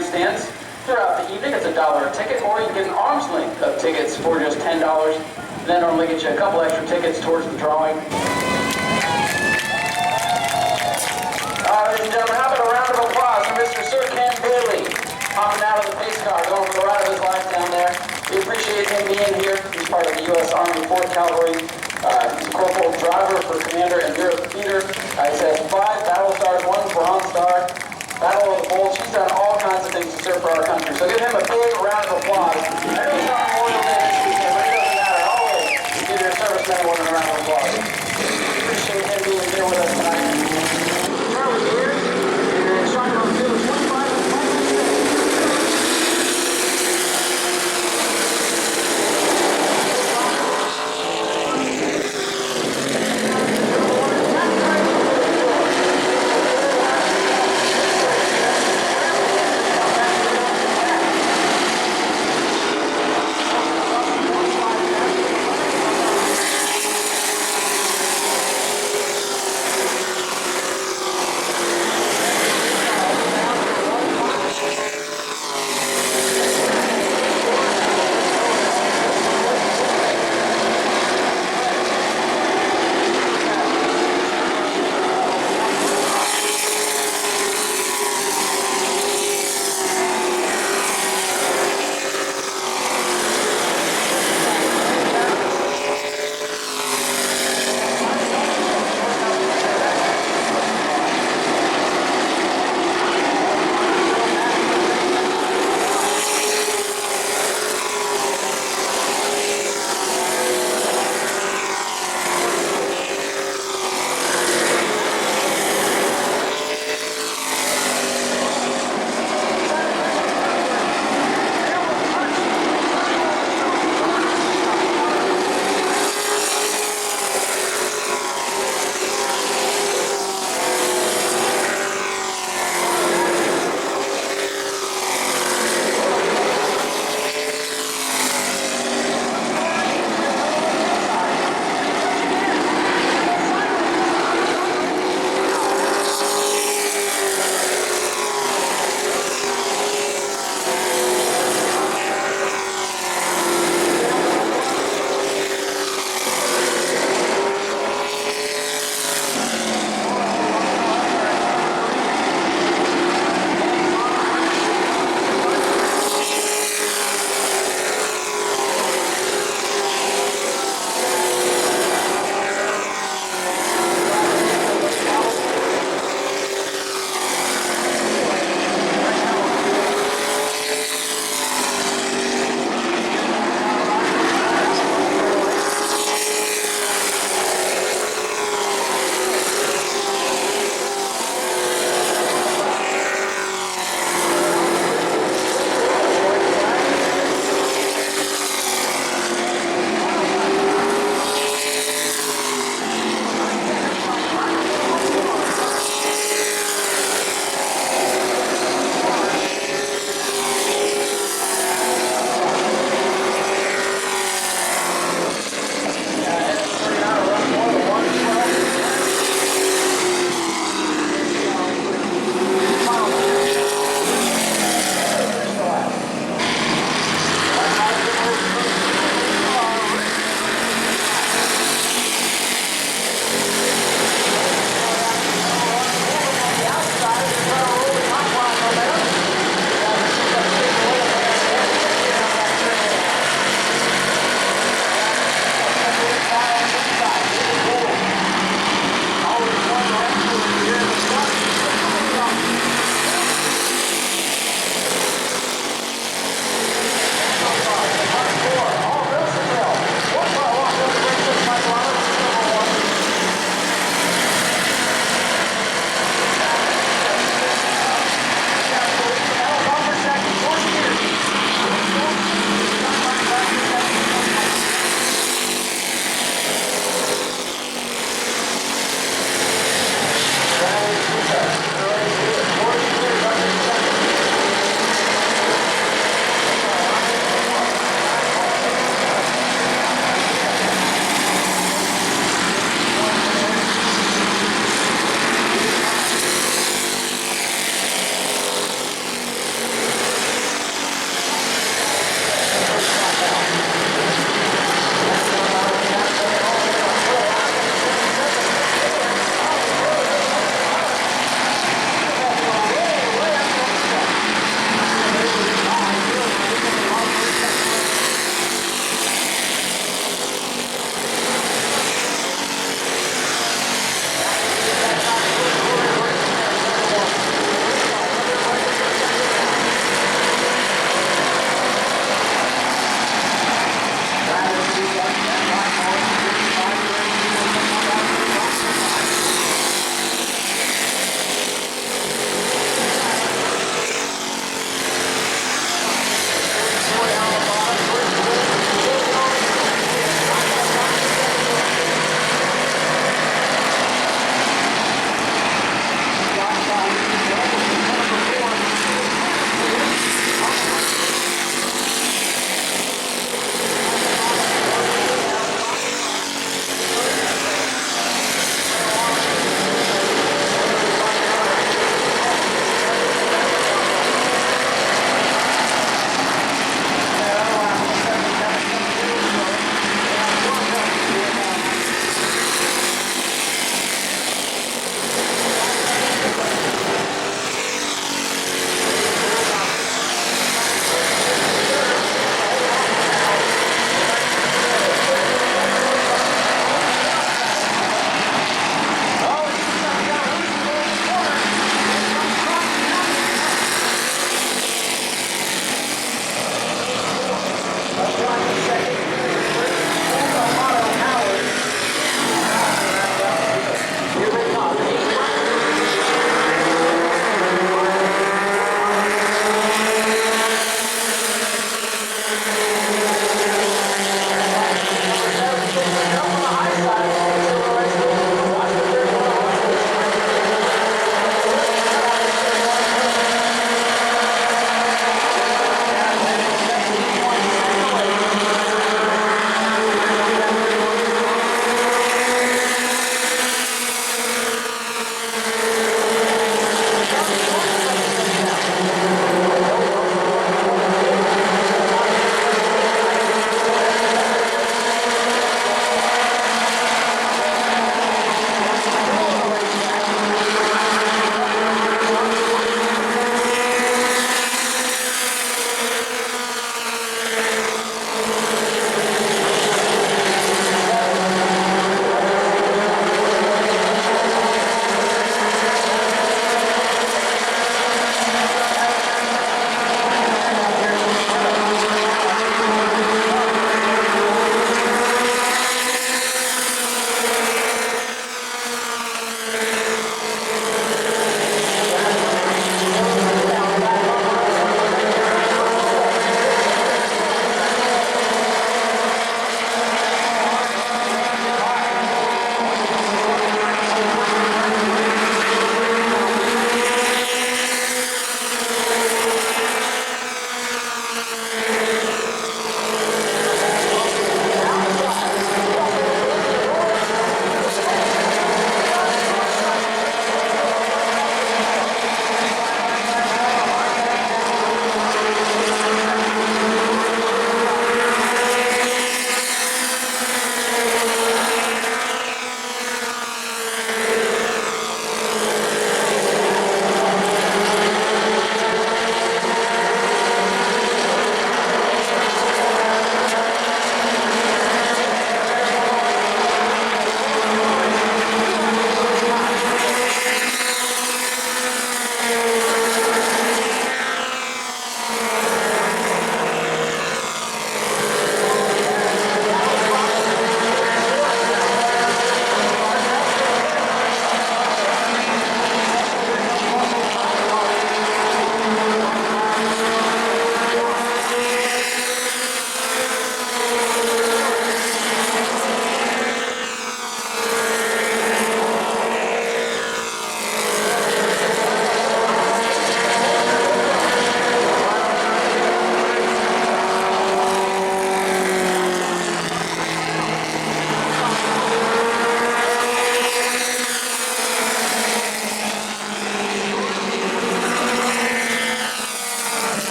grandstands throughout the evening. It's $1 a ticket, or you can get an arm's length of tickets for just $10. And that normally gets you a couple extra tickets towards the drawing. Ladies and gentlemen, how about a round of applause for Mr. Sir Ken Bailey, hopping out of the pace car, going for the ride of his life down there. We appreciate him being here. He's part of the U.S. Army 4th Cavalry. He's a corporal driver for Commander and Bureau Leader. He's had 5 battle stars, 1 Bronze Star, Battle of the Bulge. He's done all kinds of things to serve for our country. So give him a big round of applause. I know it's not Memorial Day this weekend, but it doesn't matter. Always give your servicemen and women a round of applause. Appreciate him being here with us tonight. Charlie here, and shotgun field 25 and 5.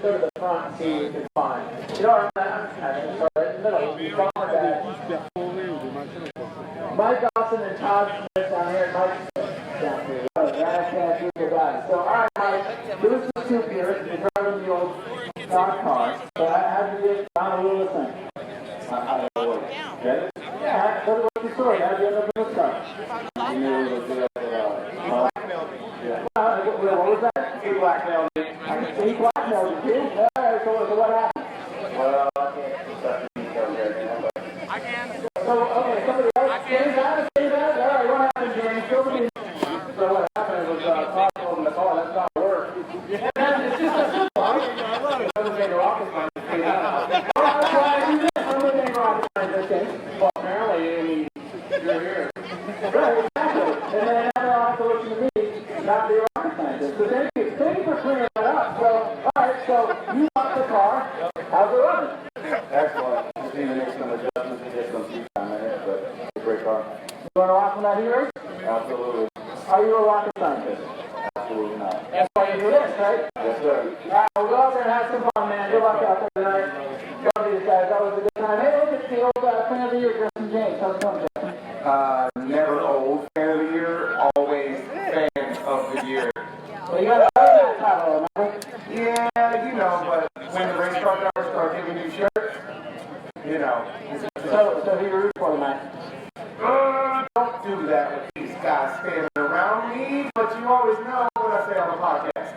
go to the front and see if it's fine. You know what I'm sorry, in the middle. Mike Dawson and Todd Smith down here, Mike down here. So, alright, Mike, give us the scoop here. You're driving the old stock car. So, how did you get on a little thing? How did it work? Okay? Yeah, what's the story? How did you end up in this car? You knew it was what was that? He blackmailed me. He blackmailed you, too? Alright, so what happened? Well, I can't start the details there, but... I can. So, okay, somebody else? Say that? Alright, what happened, James? So what happened was, Todd told him to call, that's not work. It's just a simple, right? It doesn't take a rocket science to say that. That's why I do this. I'm going to take rocket science, okay? Well, apparently, you're here. Right, exactly. And then now they'll have to listen to me, not be a rocket scientist. So thank you for clearing that up. So, alright, so you bought the car. How's it running? Excellent. Just need to make some adjustments to get some speed time in it, but it's a great car. You want to rock on that e-race? Absolutely. Are you a rocket scientist? Absolutely not. That's why you do this, right? Yes, sir. Alright, we'll go out there and have some fun, man. Good luck out there tonight. Love these guys. That was a good time. Hey, look at the old fan of the year, Justin James. How's it going, Justin? Never old fan of the year, always fan of the year. Well, you got to earn that title, remember? Yeah, you know, but when the race car drivers start giving you shirts, you know. So who you root for tonight? Don't do that with these guys standing around me, but you always know what I say on the podcast.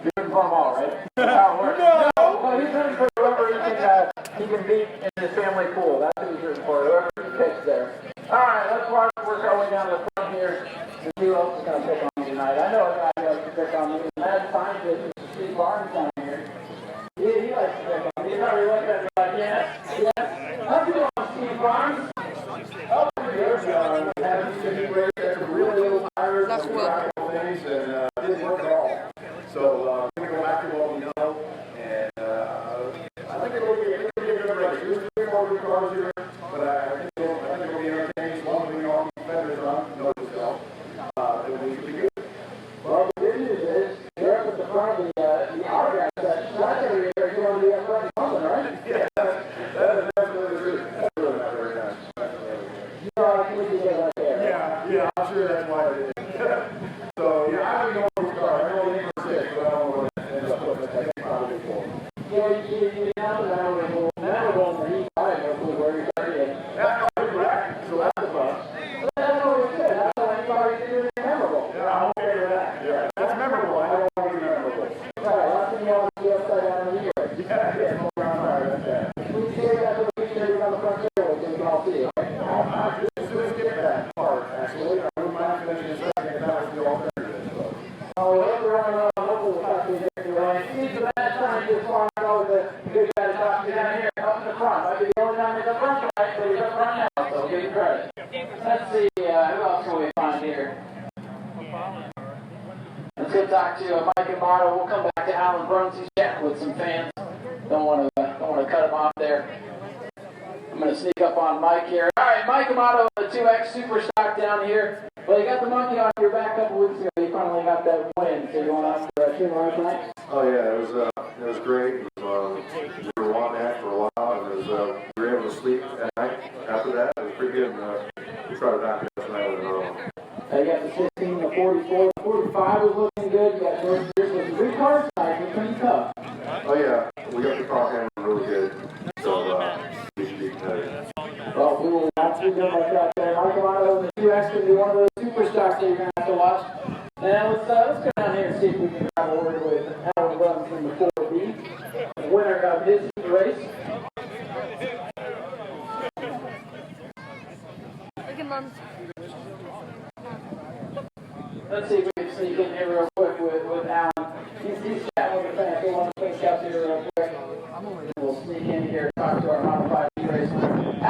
You're rooting for them all, right? That's how it works. No! Well, he's rooting for whoever he can beat in his family pool. That's who he's rooting for, whoever he picks there. Alright, let's work our way down the front here to see who else is going to pick on me tonight. I know a guy who likes to pick on me. Mad scientist, Steve Barnes down here. He likes to pick on me. He's already looking at me like, yes. How's it going, Steve Barnes? Oh, pretty good. Having to be raised as a really little tires and practical things, and didn't work at all. So, I'm going to go back to what we know, and I think it'll be a good race. There's 3 more good cars here, but I think it'll be entertaining. As long as we know all these feathers on, know yourself, it will be good. Well, the good news is, you're up at the front of the autograph section. So that's every year, you're going to be up front something, right? Yeah, that is absolutely true. That's really not very nice. You know, I think you get right there. Yeah, I'm sure that's why it is. So, yeah, I don't know what we are. I know we were 6, but I don't know what it ends up with. That's probably 4. Yeah, you know that memorable for each side of where you're starting. That's LaBrecque, so that's a bus. That's always good. That's why anybody can do it memorable. Yeah, I'm okay with that. Yeah, that's memorable. I don't want to be memorable. Right, last thing you want to be upside down in the year. Yeah, more around there. That's that. We say that to the picture on the front door, so you can all see it. Just skip that part, actually. I wouldn't mind finishing this second, and that was the alternative. Oh, let's run around local factory here. Steve, the bad time is far out the good guy to talk to you down here, up in the front. Might be the only time he's up front tonight, but he's up front now, so give him credit. Let's see, who else can we find here? Let's go talk to Mike and Mohr. We'll come back to Alan Bruns. He's chatting with some fans. Don't want to cut him off there. I'm going to sneak up on Mike here. All right, Mike Amato, the 2X super stock down here. Well, you got the monkey on your back a couple weeks ago. You finally got that win. So you going out for a 2 hours tonight? Oh yeah, it was great. We were wanting that for a while, and we were able to sleep at night after that. It was pretty good. We tried it out tonight with another one. You got the 16, the 44, 45 was looking good. You got North Years with 3 cars tonight. It's pretty tough. Oh yeah, we got the car handling really good. So we should be excited. Well, we will not see them like that there. Mike Amato and the 2X can be one of those super stocks that you're going to have to watch. Now let's go down here and see if we can grab a word with Alan Bruns from the 4B, the winner of his race. Let's see if we can sneak in here real quick with Alan. He's chatting with the fans. They want to finish up here real quick. We'll sneak in here and talk to our modified race.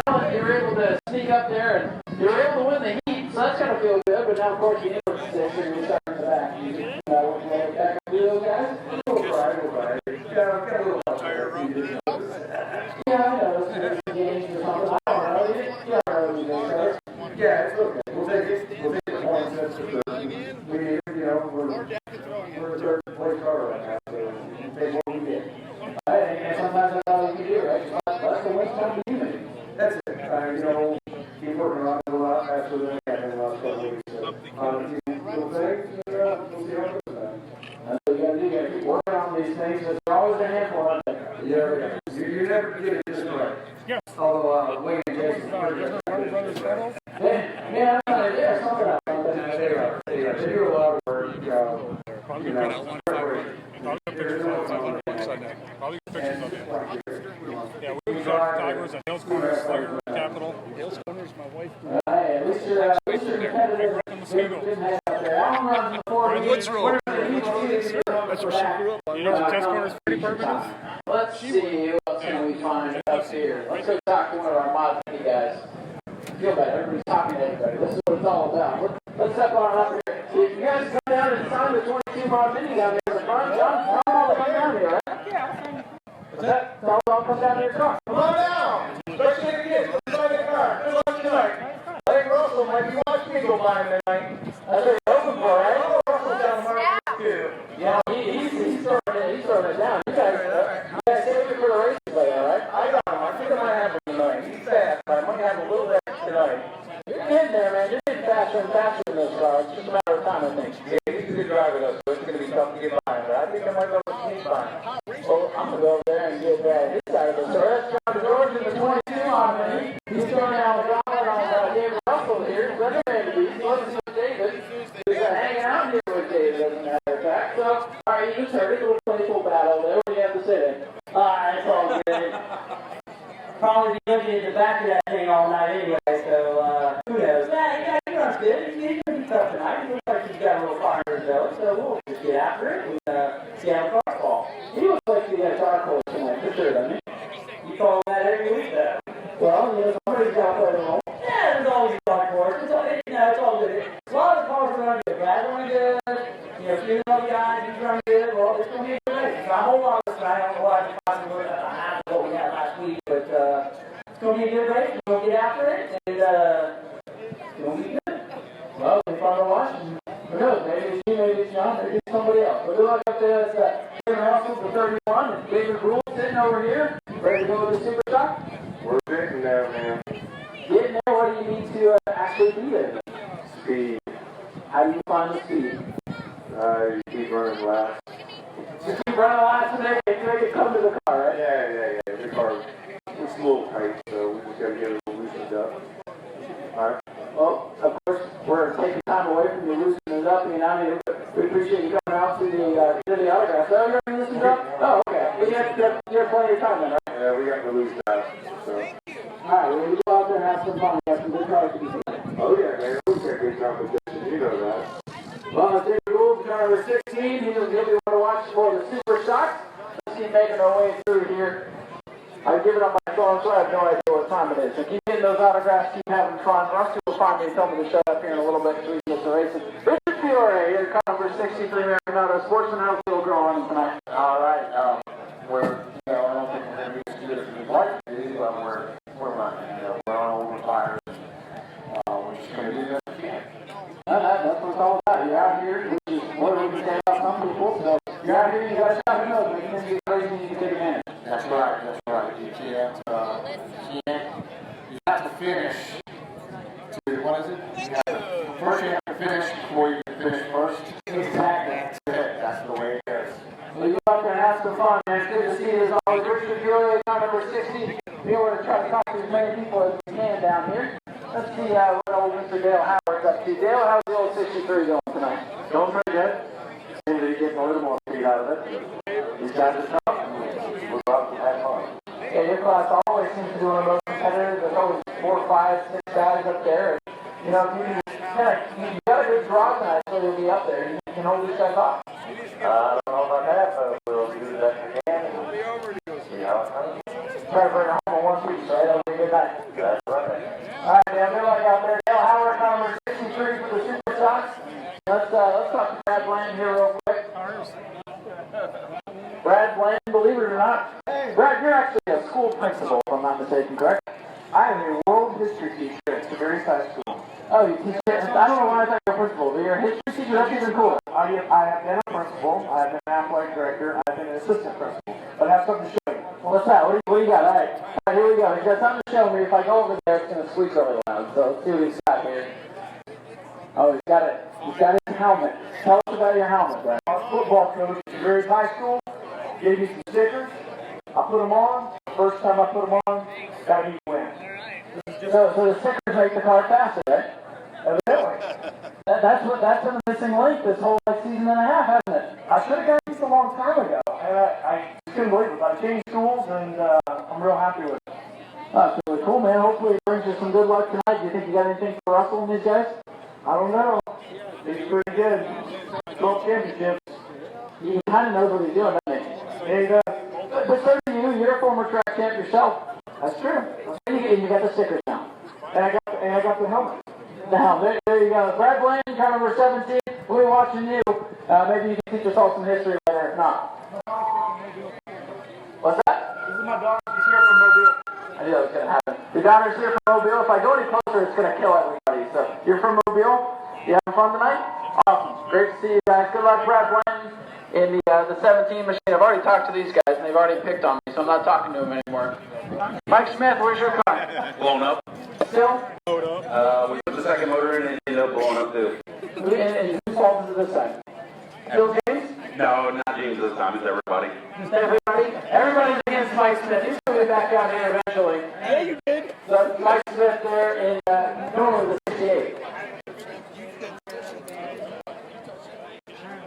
Alan, you were able to sneak up there and you were able to win the heat, so that's going to feel good. But now, of course, you know what you're starting in the back. You want to back up to those guys? A little bright. Got a little tired. Yeah, I know. It's games or something. I don't know. You don't know what you do, right? Yeah, it's okay. We'll take it. We'll take the points. We're a third place car right now, so take what we get. you know, keep working on it a lot faster than I have in the last couple of weeks. So, a few little things, and we'll see how it goes. That's what you gotta do. You gotta keep working on these things. There's always a handful of them. Yeah, you never get it just right. Yes. Although, Wayne and Jason, Warner Brothers Photos? Yeah, something else. they do a lot of work, you know, I'll get pictures of it. I'll get pictures of it. Yeah, we was Tigers and Hills Corners, Capital. Hills Corners, my wife. Hey, at least you're competitive. Woods Road. That's where she grew up. You know what the Test Corners Fire Department is? Let's see, what else can we find up here? Let's go talk to one of our mod guys. Feel better, everybody's talking to everybody. This is what it's all about. Let's step on up here. If you guys come down and sign the 22 mod mini down there in the front, John, come all the way down here, right? Yeah, I'll sign it. What's that? I'll come down to your car. Come on down. Let's get it in. Let's sign the car. Good luck tonight. I think Russell might be watching me go by him tonight. That's what you're hoping for, right? Oh, Russell's down Mark too. Yeah, he's throwing it down. You guys save it for the races, buddy, all right? I got him. I think I might have him tonight. He's fast, but I might have a little bit tonight. You're getting there, man. You're getting faster and faster in those cars. It's just a matter of time, I think. Yeah, he's a good driver though, so it's going to be tough to get by him. But I think I might be able to sneak by him. Well, I'm going to go over there and get his side of it. So that's John George in the 22 on me. He's going down the gauntlet on David Russell here. Brother David. He's looking with David. He's hanging out here with David, as a matter of fact. So, all right, you just heard it. A little playful battle there. What do you have to say then? It's all good. Probably be looking at the back of that thing all night anyway, so who knows? Yeah, he runs good. He's going to be tough tonight. He looks like he's got a little fire in his belly, so we'll just get after it and see how the cars fall. He looks like he has dark horse tonight, for sure, doesn't he? You call that every week, though. Well, somebody's got to play the role. Yeah, there's always a dark horse. It's all good. A lot of the cars are running good. Brad's running good. You know, a few other guys, he's running good. Well, it's going to be a good race. So I hold on to this tonight. I don't know why I'm talking about what we had last week, but it's going to be a good race. We'll get after it, and it's going to be good. Well, if I don't watch, who knows? Maybe it's you, maybe it's John, maybe it's somebody else. But good luck up there. It's David Russell for 31, and David Rule sitting over here, ready to go with the super stock. We're getting there, man. Getting there, what do you need to actually be there? Speed. How do you find the speed? You keep running last. Just keep running last and make it come to the car, right? Yeah. The car, it's a little tight, so we just got to get it loosened up. All right. Well, of course, we're taking time away from you loosening it up. I mean, we appreciate you coming out to the autograph. So you're already loosened up? Oh, okay. Well, you have plenty of time then, right? Yeah, we got to lose that. So. All right, well, we go out there and have some fun. We have some good cars to be seen. Oh yeah, man. We got good competition. You know that. Well, it's David Gould, car number 16. He'll be one to watch for the Super Shocks. Let's see making our way through here. I've given up my phone, so I have no idea what time it is. So keep getting those autographs, keep having fun. Rusty will find me and tell me to shut up here in a little bit so we can get to racing. Richard Fiore, here, car number 63, American Sportsman. How's it go on tonight? All right. We're, I don't think we're going to be as good as we'd like to be, but we're running. We're on over fires. We're just going to do the best we can. That's what it's all about. You're out here, which is what we can say about some people. So you're out here, you got to shut it up. Making this get crazy, you can take advantage. That's right. You have to finish. What is it? First you have to finish before you can finish first. Exactly. That's the way it is. Well, you go out there and have some fun, man. It's good to see you as always. Richard Fiore, car number 60. We want to try to talk to as many people as we can down here. Let's see what old Mr. Dale Howard's up to. Dale, how's the old 63 going tonight? Going pretty good. Seems to be getting a little more speed out of it. These guys are tough. We're about to have fun. Yeah, your class always seems to be one of the most competitive. There's always 4, 5, 6 guys up there. And, you know, you got a good draw tonight, so you'll be up there. You can hold these guys off. I don't know about that, but we'll do the best we can. See how it comes. Try to bring it home in one piece, right? That'll be a good night. That's right. All right, man. Good luck out there. Dale Howard, car number 63 for the Super Sox. Let's talk to Brad Bland here real quick. Brad Bland, believe it or not. Brad, you're actually a school principal, if I'm not mistaken, correct? I am a world history teacher at a very size school. Oh, you teach it? I don't know why I thought you were a principal, but you're a history teacher. That's even cooler. I have been a principal, I have been an athletic director, I've been an assistant principal. But I have something to show you. What's that? What do you got? All right, here we go. He's got something to show me. If I go over there, it's going to squeak really loud. So let's see what he's got here. Oh, he's got it. He's got his helmet. Tell us about your helmet, Brad. Our football coach in Very High School gave me some stickers. I put them on. First time I put them on, got a huge win. So the stickers make the car faster, right? Evidently. That's been a missing link this whole season and a half, hasn't it? I should have gotten these a long time ago. I couldn't believe it. I changed schools and I'm real happy with it. That's really cool, man. Hopefully it brings you some good luck tonight. Do you think you got anything for Russell and these guys? I don't know. He's pretty good. 12 championships. He kind of knows what he's doing, doesn't he? And, but so do you. You're a former track champ yourself. That's true. And you got the stickers now. And I got the helmet. The helmet. There you go. Brad Blaine, car number 17. We're watching you. Maybe you can teach us all some history later, if not. What's that? This is my daughter. She's here from Mobile. I knew that was going to happen. Your daughter's here from Mobile. If I go any closer, it's going to kill everybody. So, you're from Mobile? You having fun tonight? Awesome. Great to see you guys. Good luck, Brad Blaine, in the 17 machine. I've already talked to these guys, and they've already picked on me, so I'm not talking to them anymore. Mike Smith, where's your car? Blown up. Still? We put the second motor in and it ended up blowing up too. And whose fault is it this time? Still James? No, not James this time. It's everybody. Just everybody? Everybody's against Mike Smith. He's going to be back out here eventually. Yeah, you did. So Mike Smith there in normally the 68.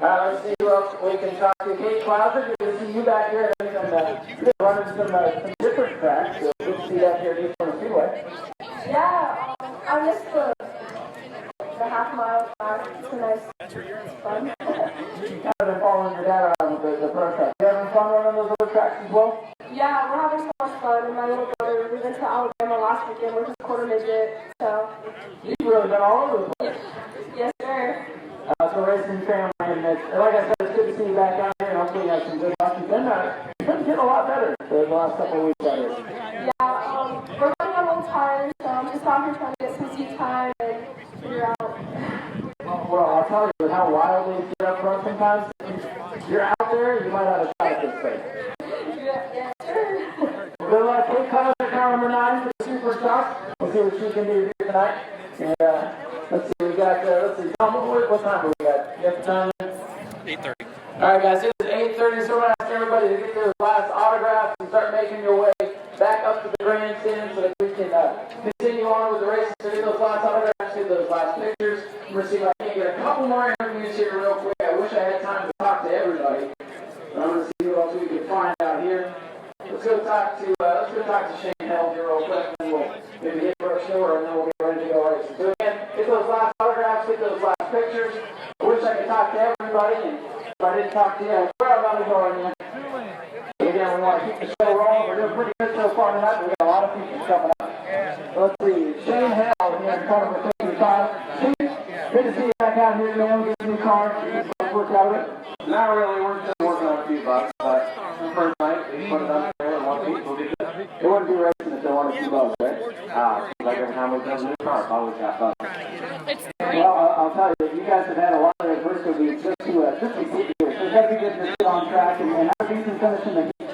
Let's see who else we can talk to. Kate Clouser, good to see you back here. You've been running some different tracks. So good to see you out here at Smyrna Speedway. Yeah, I missed the half mile track. It's nice. Fun. You've kind of been following your dad around with the pro track. You having fun running those other tracks as well? Yeah, we're having so much fun. And my little brother, we went to Alabama last weekend with his quarter midget. So You've really been all over the place. yes, sir. So racing family, and like I said, it's good to see you back out here, and hopefully you have some good luck. You've been getting a lot better the last couple of weeks out here. Yeah, we're running on old tires, so I'm just out here trying to get some seat time and figure out. Well, I'll tell you, with how wildly it's up front sometimes, if you're out there, you might have a shot at this thing. Yeah, sure. Good luck. Kate Clouser, car number 9 for the Super Stock. We'll see what she can do here tonight. And let's see, we got, Tom, what time do we got? You have the time? 8:30. Alright guys, it is 8:30, so we're going to ask everybody to get their last autographs and start making your way back up to the grandstand so that we can continue on with the races. So get those last autographs, get those last pictures. We're going to see if I can get a couple more interviews here real quick. I wish I had time to talk to everybody. But I'm going to see what else we can find out here. Let's go talk to Shane Held here real quick, and then we'll maybe hit for a store, and then we'll get ready to go racing. So again, get those last autographs, get those last pictures. I wish I could talk to everybody, and if I didn't talk to you, I swear I'm not ignoring you. But again, we want to keep the show rolling. We're doing pretty good so far tonight, but we got a lot of people coming up. So let's see, Shane Held here in front of our 55. Shane, good to see you back out here, man. Get a new car, work out of it. Not really, we're just working on a few bucks, but the first night, we put it up there and want people to do it. They wouldn't be racing if they wanted to love, right? Like every time we come to a new car, it's always got fun. Well, I'll tell you, you guys have had a lot of adversity just to get here. So it's got to be good to get on track and have a decent finish in the heat.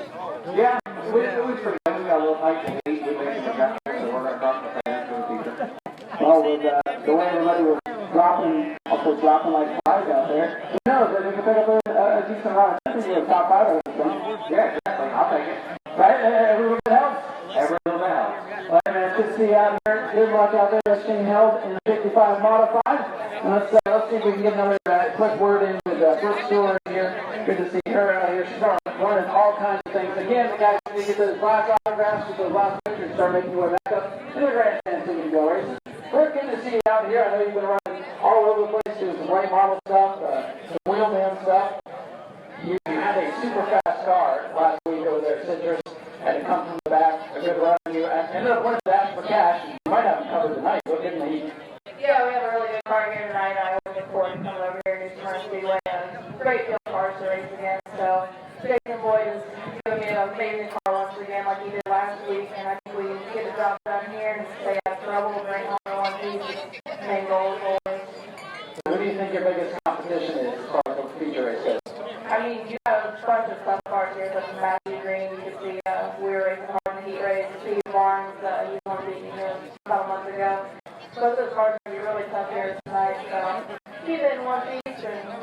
Yeah, it was pretty good. We got a little tight to eat. We made some got so we're going to cross the fence for the future. Well, with the way everybody was dropping like flies out there, who knows, they can pick up a decent amount of time to top 5 or something. Yeah, exactly. I'll take it. Right? Every little bit helps. Every little bit helps. Well, man, it's good to see you out here. Good luck out there. That's Shane Held in the 55 modified. And let's see if we can get another quick word in with Brooke Stewart here. Good to see her out here. She's running all kinds of things. Again, guys, you get those last autographs, get those last pictures, start making your way back up to the grandstand so we can go racing. We're good to see you out here. I know you've been running all over the place doing some late model stuff, some wheelman stuff. You had a super fast car last week over there at Citrus. Had to come from the back, a good run. You ended up winning that for cash. You might have it covered tonight. What didn't he? Yeah, we have a really good car here tonight. I was looking forward to coming over here to Smyrna Speedway. Great deal of cars to race again. So, Jason Boyd is giving me an amazing car once again, like he did last week. And I think we get the job done here and stay out of trouble. Bring home the one piece. Main goal is always. Who do you think your biggest competition is as far as the feature race is? I mean, you have a bunch of fun cars here, such as Matthew Green. You can see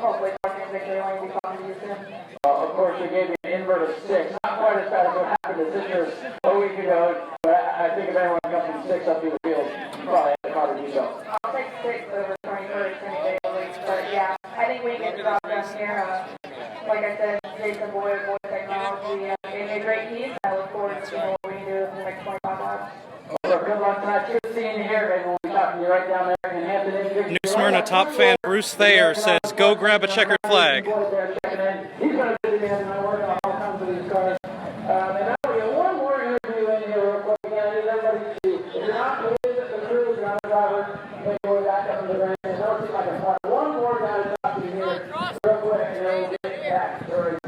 hopefully talking to Victor Elena will be talking to you soon. Of course, you gave me an invert of 6. Not quite as bad as what happened to Sisters a week ago, but I think if anyone comes from 6 up through the field, probably have the car to do so. I'll take 6 over 21st any day of the week, but yeah, I think we can get the job done here. Like I said, Jason Boyd, Technology, gave me a great piece. I look forward to seeing what we can do in the next 25 laps. So good luck tonight. Good seeing you here, baby. We'll be talking to you right down there in Hampton. New Smyrna top fan Bruce Thayer says, "Go grab a checkered flag." He's been a busy man, and I work on all kinds of these cars. And now we have one more interview in here real quick. Again, I need everybody to see. If you're not with the crew, you're not a driver, make your way back up to the range. It don't seem like a fun. One more guy to talk to you here real quick, and then we'll get back to the race.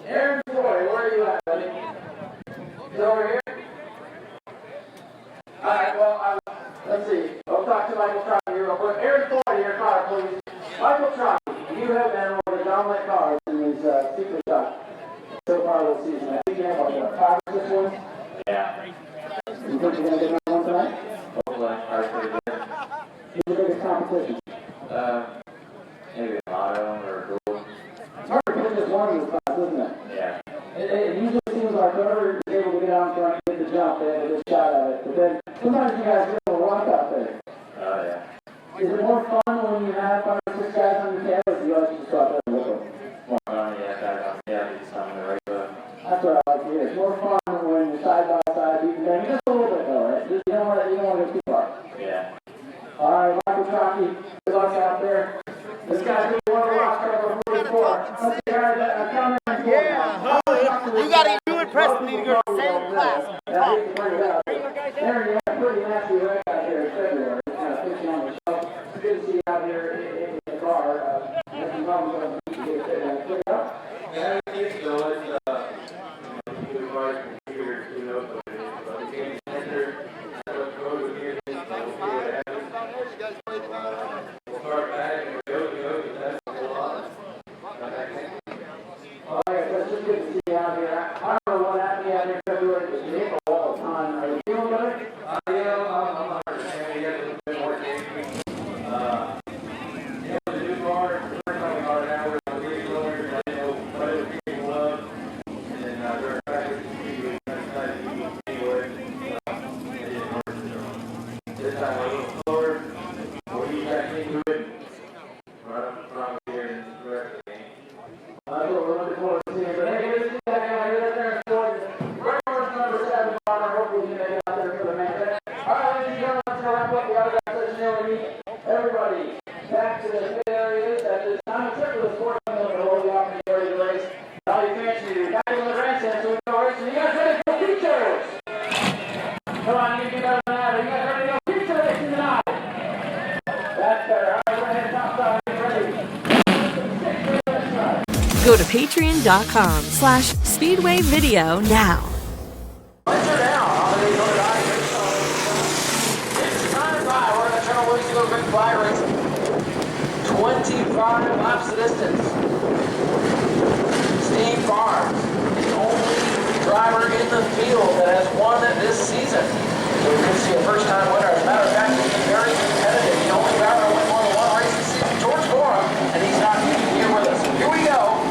Aaron Floyd, where are you at, buddy? He's over here? Alright, well, let's see. I'll talk to Michael Trotter here real quick. Aaron Floyd in your car, please. Michael Trotter, you have been one of the dominant cars in these super shots so far this season. I think you have like 5 or 6 wins? Yeah. You think you're going to get another one tonight? Hopefully, I was pretty good. Who's the biggest competition? Maybe a lotto or a gold. It's hard to pick just one of these spots, isn't it? Yeah. It usually seems like whoever is able to get out in front and get the jump, they have a good shot at it. But then sometimes you guys get a little rock out there. Oh, yeah. Is it more fun when you have 5 or 6 guys on your tail, or do you like to just go out there and look at them? More fun, yeah, just on the right foot. That's what I like to hear. It's more fun when you're side by side. You can go just a little bit though, right? You don't want to go too far. Yeah. All right, Michael Trocky, good luck out there. This guy's going to want to rock over 44. Let's see, guys, come in and Yeah, you got to do it, Preston. You go to the same class. Aaron, you had a pretty nasty wreck out here in February. Kind of fixing on the show. It's good to see you out here in the car. Nothing wrong with them. You get it cleared up. Yeah, it's still, it's, good cars, computers, who knows what it is, but we can't enter, let's go to here, we'll see what happens. We'll start back, and go, that's a whole lot. All right, so it's just good to see you out here. I don't know what happened out here in February, but you hit the wall all the time. Are you feeling better? Yeah, I'm understanding, we got a little bit more games. The new car, we're coming hard now, we're on the lead roller, I know what other people love, and then during practice, we decided to go anyway. It didn't work. This time we're a little slower, we'll ease back into it, right up front here in the rest of the game. That's what we're looking forward to seeing. But hey, good to see that guy right there in Florida. Record number 7, Bomber. Hopefully you can make it out there for the man. All right, ladies and gentlemen, let's go wrap up the autograph session. Now we meet everybody back to the pit areas at this time. Except for the Sportsman, we're going to hold you off and get ready to race. All you fancy, you're back in the grandstand, so we go racing. You guys ready for Couture? Come on, you can do better than that. Are you guys ready to go Couture racing tonight? That's better. All right, we're heading top side. Get ready. Go to patreon.com/speedwayvideo now. Lights are down. Holiday Motor Audio. It's time to fly. We're going to turn loose to go big fly race. 25 laps of distance. Steve Barnes, the only driver in the field that has won this season. So we're going to see a first-time winner. As a matter of fact, he's been very competitive. The only driver to win more than one race this season, George Mohr, and he's not here with us. Here we go.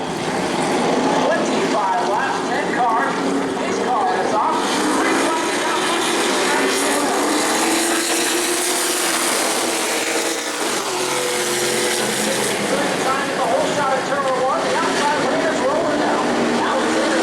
25 laps, 10 cars. His car is off. Time in the whole shot at turn 1. The outside leader's rolling now. Alexander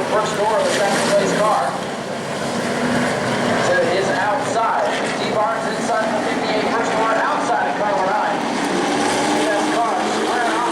first door of the second place car. So it is outside. D Barnes inside the 58, first door outside of car number 9. That's car Smyrna.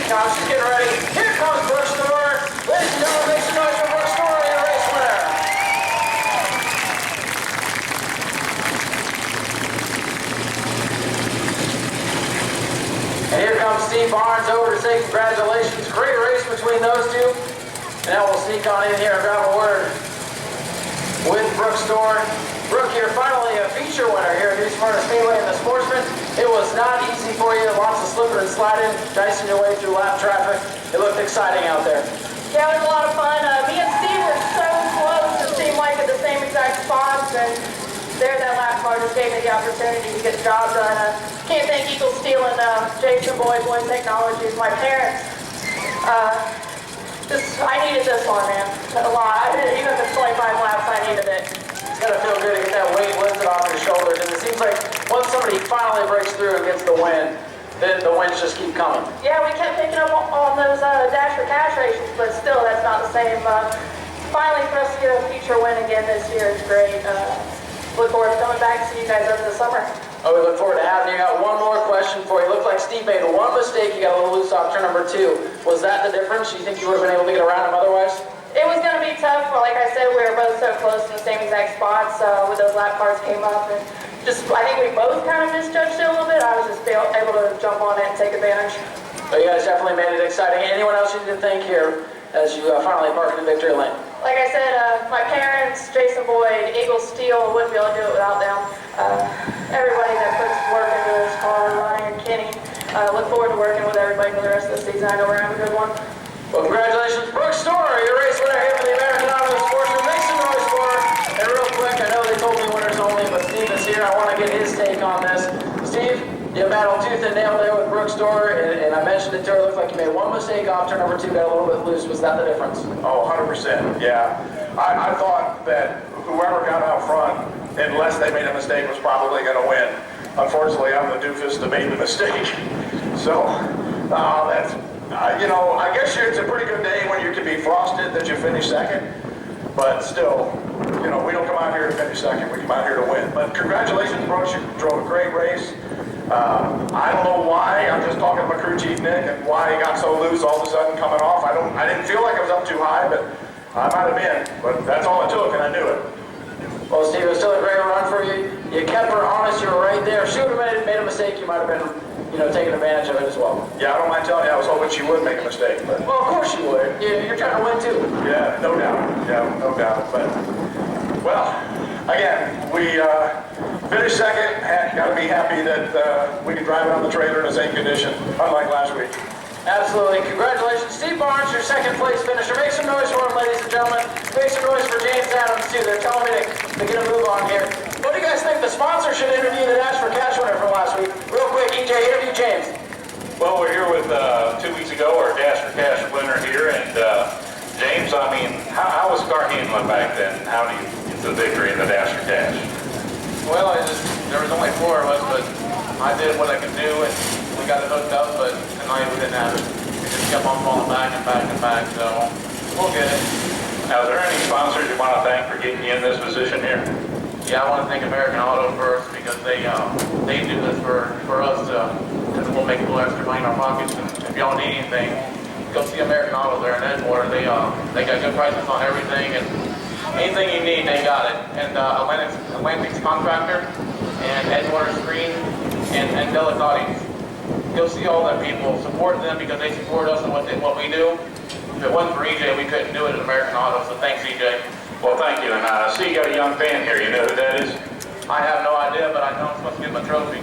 comes. She's getting ready. Here comes Brooke Store. Ladies and gentlemen, make some noise for Brooke Store, your race winner. And here comes Steve Barnes over to say congratulations. Great race between those two. And now we'll sneak on in here and grab a word with Brooke Store. Brooke, you're finally a feature winner here at New Smyrna Speedway in the Sportsman. It was not easy for you. Lots of slipping and sliding, dicing your way through lap traffic. It looked exciting out there. Yeah, it was a lot of fun. Me and Steve were so close. It seemed like at the same exact spots. And there, that lap car just gave me the opportunity to get the job done. Can't thank Eagle Steel and Jason Boyd Technologies, my parents. I needed this one, man. A lot. Even if it's 25 laps, I needed it. It's got to feel good to get that weight lifted off your shoulders. And it seems like once somebody finally breaks through and gets the win, then the wins just keep coming. Yeah, we kept picking up on those Dash for Cash races, but still, that's not the same. Finally, for us to get a feature win again this year is great. Look forward to coming back to see you guys over the summer. Oh, we look forward to having you. Got one more question for you. Looked like Steve made one mistake. You got a little loose off turn number 2. Was that the difference? You think you would have been able to get around him otherwise? It was going to be tough, but like I said, we were both so close in the same exact spots when those lap cars came up. And I think we both kind of misjudged it a little bit. I was just able to jump on it and take advantage. So you guys definitely made it exciting. Anyone else you need to thank here as you finally parked in victory lane? Like I said, my parents, Jason Boyd, Eagle Steel, wouldn't be able to do it without them. Everybody that puts work into this car, Ryan and Kenny. Look forward to working with everybody for the rest of the season. I know we're going to have a good one. Well, congratulations, Brooke Store, your race winner here for the American Auto Sportsman. Make some noise for her. And real quick, I know they told me winners only, but Steve is here. I want to get his take on this. Steve, you battled tooth and nail there with Brooke Store, and I mentioned it to her. It looked like you made one mistake off turn number 2, got a little bit loose. Was that the difference? Oh, 100%, yeah. I thought that whoever got out front, unless they made a mistake, was probably going to win. Unfortunately, I'm the doofus that made the mistake. So, that's, I guess it's a pretty good day when you can be frosted that you finish second. But still, we don't come out here to finish second. We come out here to win. But congratulations, Brooks. You drove a great race. I don't know why. I'm just talking to my crew chief, Nick, and why he got so loose all of a sudden coming off. I didn't feel like I was up too high, but I might have been. But that's all it took, and I knew it. Well, Steve, it was still a great run for you. You kept her honest. You were right there. If she would have made a mistake, you might have been, taking advantage of it as well. Yeah, I don't mind telling you, I was hoping she would make a mistake. But well, of course you would. You're trying to win too. Yeah, no doubt. Yeah, no doubt. But, well, again, we finished second. Got to be happy that we can drive it on the trailer in the same condition, unlike last week. Absolutely. Congratulations, Steve Barnes, your second place finisher. Make some noise for him, ladies and gentlemen. Make some noise for James Adams, too. They're telling me to get a move on here. What do you guys think? The sponsor should interview the Dash for Cash winner from last week. Real quick, EJ, interview James. Well, we're here with 2 weeks ago, our Dash for Cash winner here. And James, I mean, how was car handling back then? How do you get the victory in the Dash for Cash? Well, there was only 4 of us, but I did what I could do, and we got it hooked up, but tonight we didn't have it. We just kept on falling back and back and back, so we'll get it. Now, is there any sponsors you want to thank for getting you in this position here? Yeah, I want to thank American Auto first, because they do this for us, because we'll make a little extra money in our pockets, and if y'all need anything, go see American Auto there in Edgewater. They got good prices on everything, and anything you need, they got it. And Atlantic's Contractor, and Edgewater Screen, and Delicati's. Go see all them people, support them because they support us in what we do. If it wasn't for EJ, we couldn't do it at American Auto, so thanks EJ. Well, thank you, and I see you got a young fan here. You know who that is? I have no idea, but I know I'm supposed to get my trophy.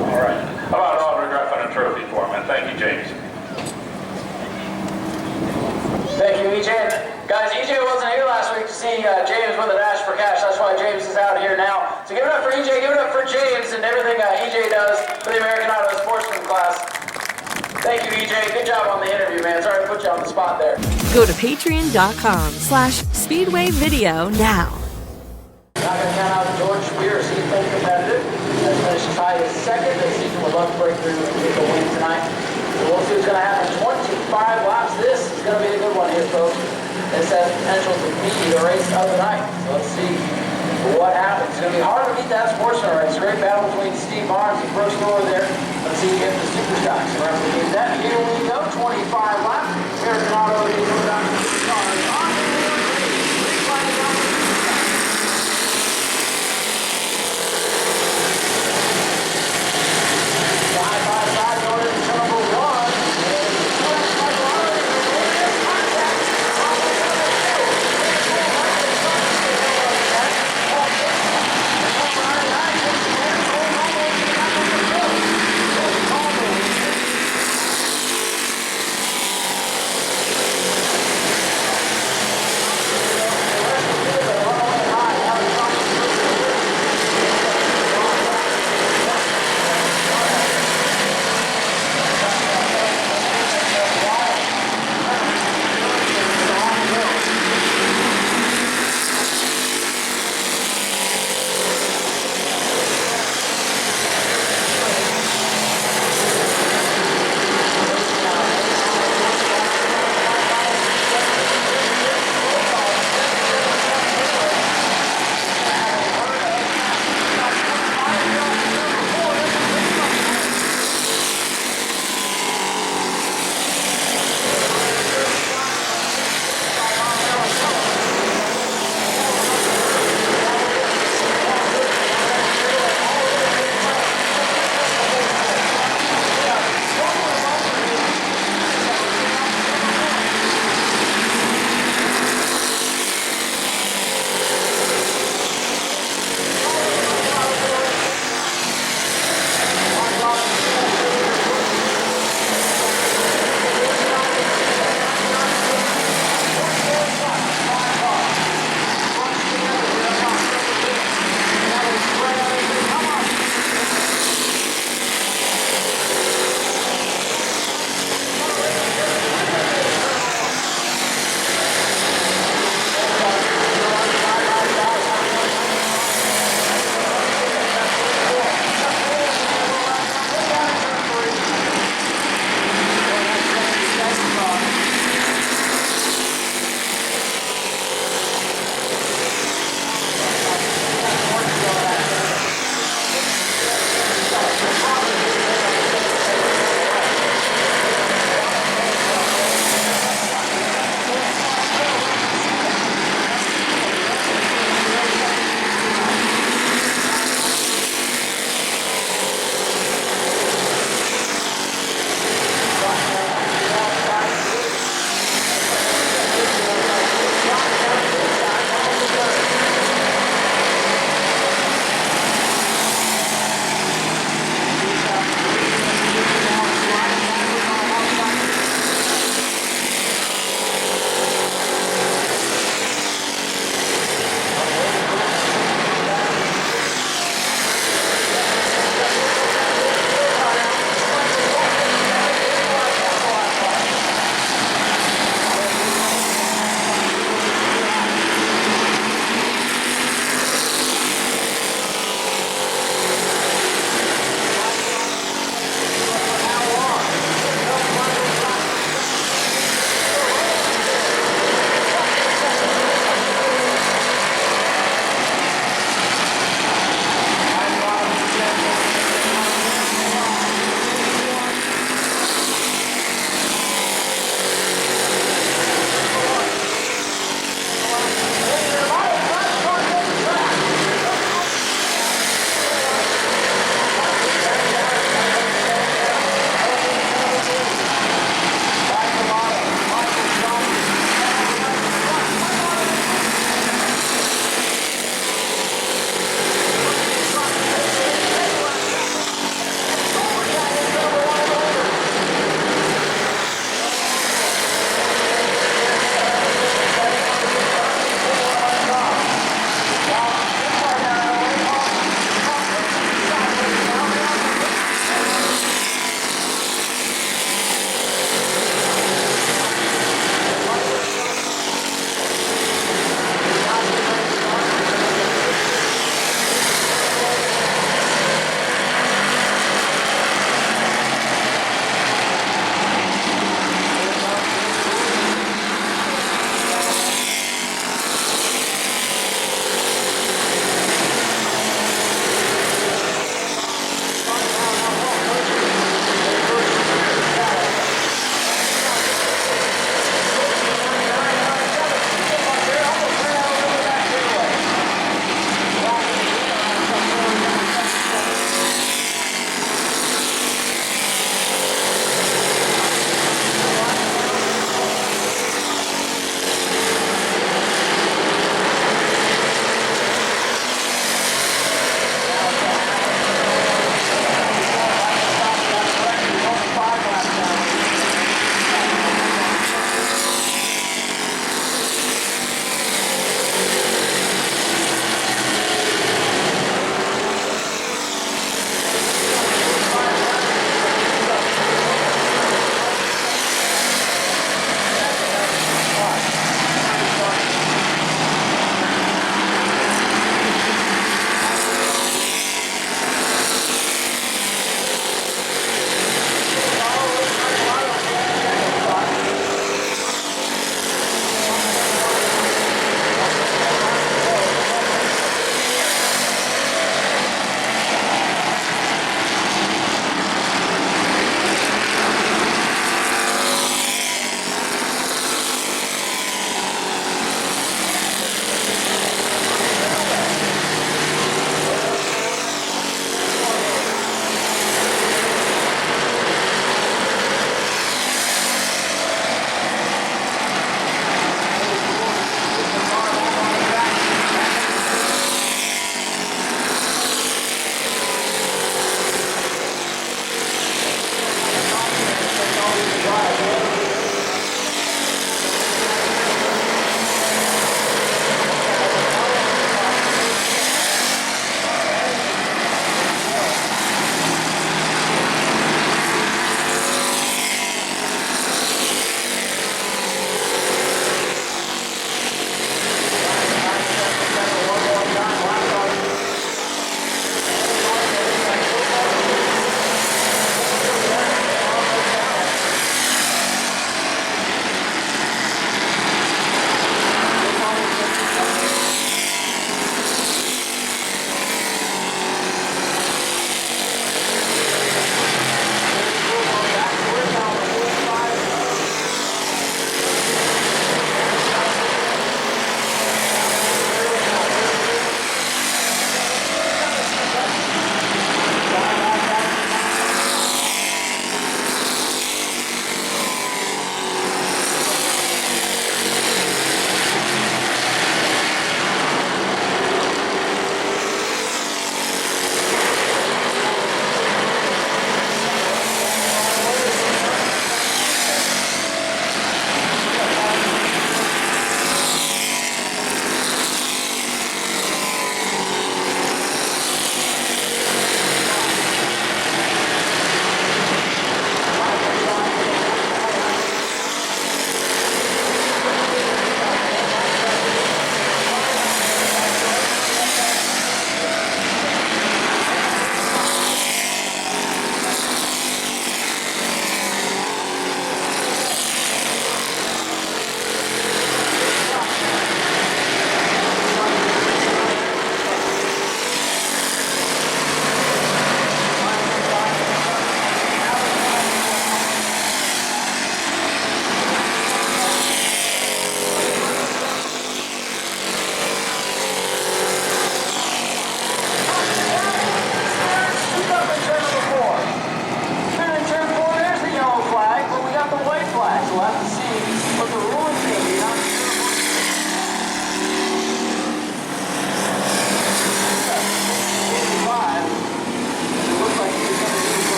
All right. How about autographing a trophy for him? And thank you, James. Thank you, EJ. Guys, EJ wasn't here last week to see James win the Dash for Cash. That's why James is out here now. So give it up for EJ, give it up for James, and everything EJ does for the American Auto Sportsman class. Thank you, EJ. Good job on the interview, man. Sorry to put you on the spot there. Go to patreon.com/speedwayvideo now. Not going to count out George Spears. He's been competitive. Has finished as high as second this season. Would love to break through and get the win tonight. So we'll see what's going to happen. 25 laps. This is going to be a good one here, folks. This has potential to be the race of the night. So let's see what happens. It's going to be hard to beat that Sportsman race. Great battle between Steve Barnes and Brooks Mohr there. Let's see if the super stocks. Remember, that here we go. 25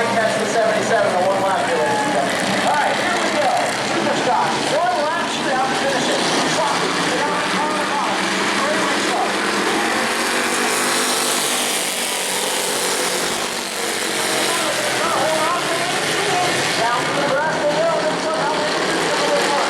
might catch the 77 in one lap here, ladies and gentlemen. All right, here we go. Super stock. One lap shootout to finish it. Sloppy. Down on the bottom. Great restart. Down to the grass they go. And somehow they can get the way on.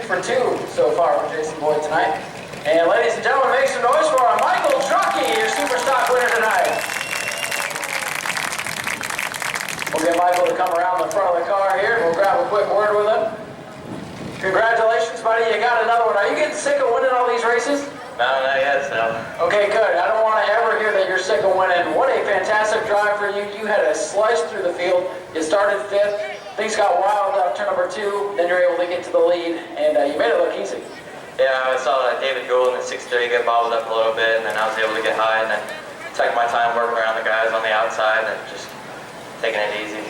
For two so far for Jason Boyd tonight. And ladies and gentlemen, make some noise for Michael Truckee, your super stock winner tonight. We'll get Michael to come around the front of the car here. We'll grab a quick word with him. Congratulations, buddy. You got another one. Are you getting sick of winning all these races? No, not yet, so. Okay, good. I don't want to ever hear that you're sick of winning. What a fantastic drive for you. You had a slice through the field. You started 5th. Things got wild out turn number 2. Then you're able to get to the lead, and you made it look easy. Yeah, I saw David Gould in the 6-3 get bobbled up a little bit, and then I was able to get high, and then take my time working around the guys on the outside and just taking it easy.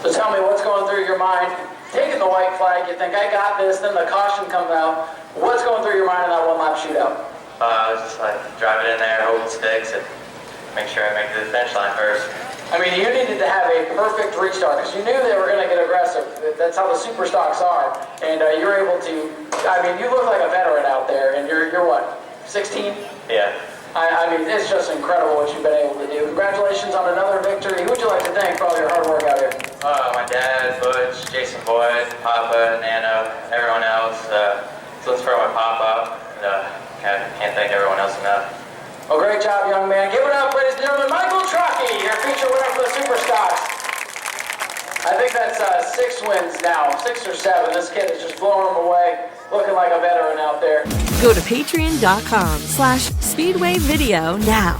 So tell me, what's going through your mind? Taking the white flag, you think, I got this, then the caution comes out. What's going through your mind in that one-lap shootout? I was just like, drive it in there, hope it sticks, and make sure I make it to the finish line first. I mean, you needed to have a perfect restart because you knew they were going to get aggressive. That's how the super stocks are. And you're able to, I mean, you look like a veteran out there, and you're what, 16? Yeah. I mean, it's just incredible what you've been able to do. Congratulations on another victory. Who would you like to thank for all your hard work out here? My dad, Butch, Jason Boyd, Papa, Nana, everyone else. So let's throw my pop up. Can't thank everyone else enough. Well, great job, young man. Give it up, ladies and gentlemen. Michael Truckee, your feature winner for the Super Stocks. I think that's 6 wins now, 6 or 7. This kid is just blowing them away, looking like a veteran out there. Go to patreon.com/speedwayvideo now.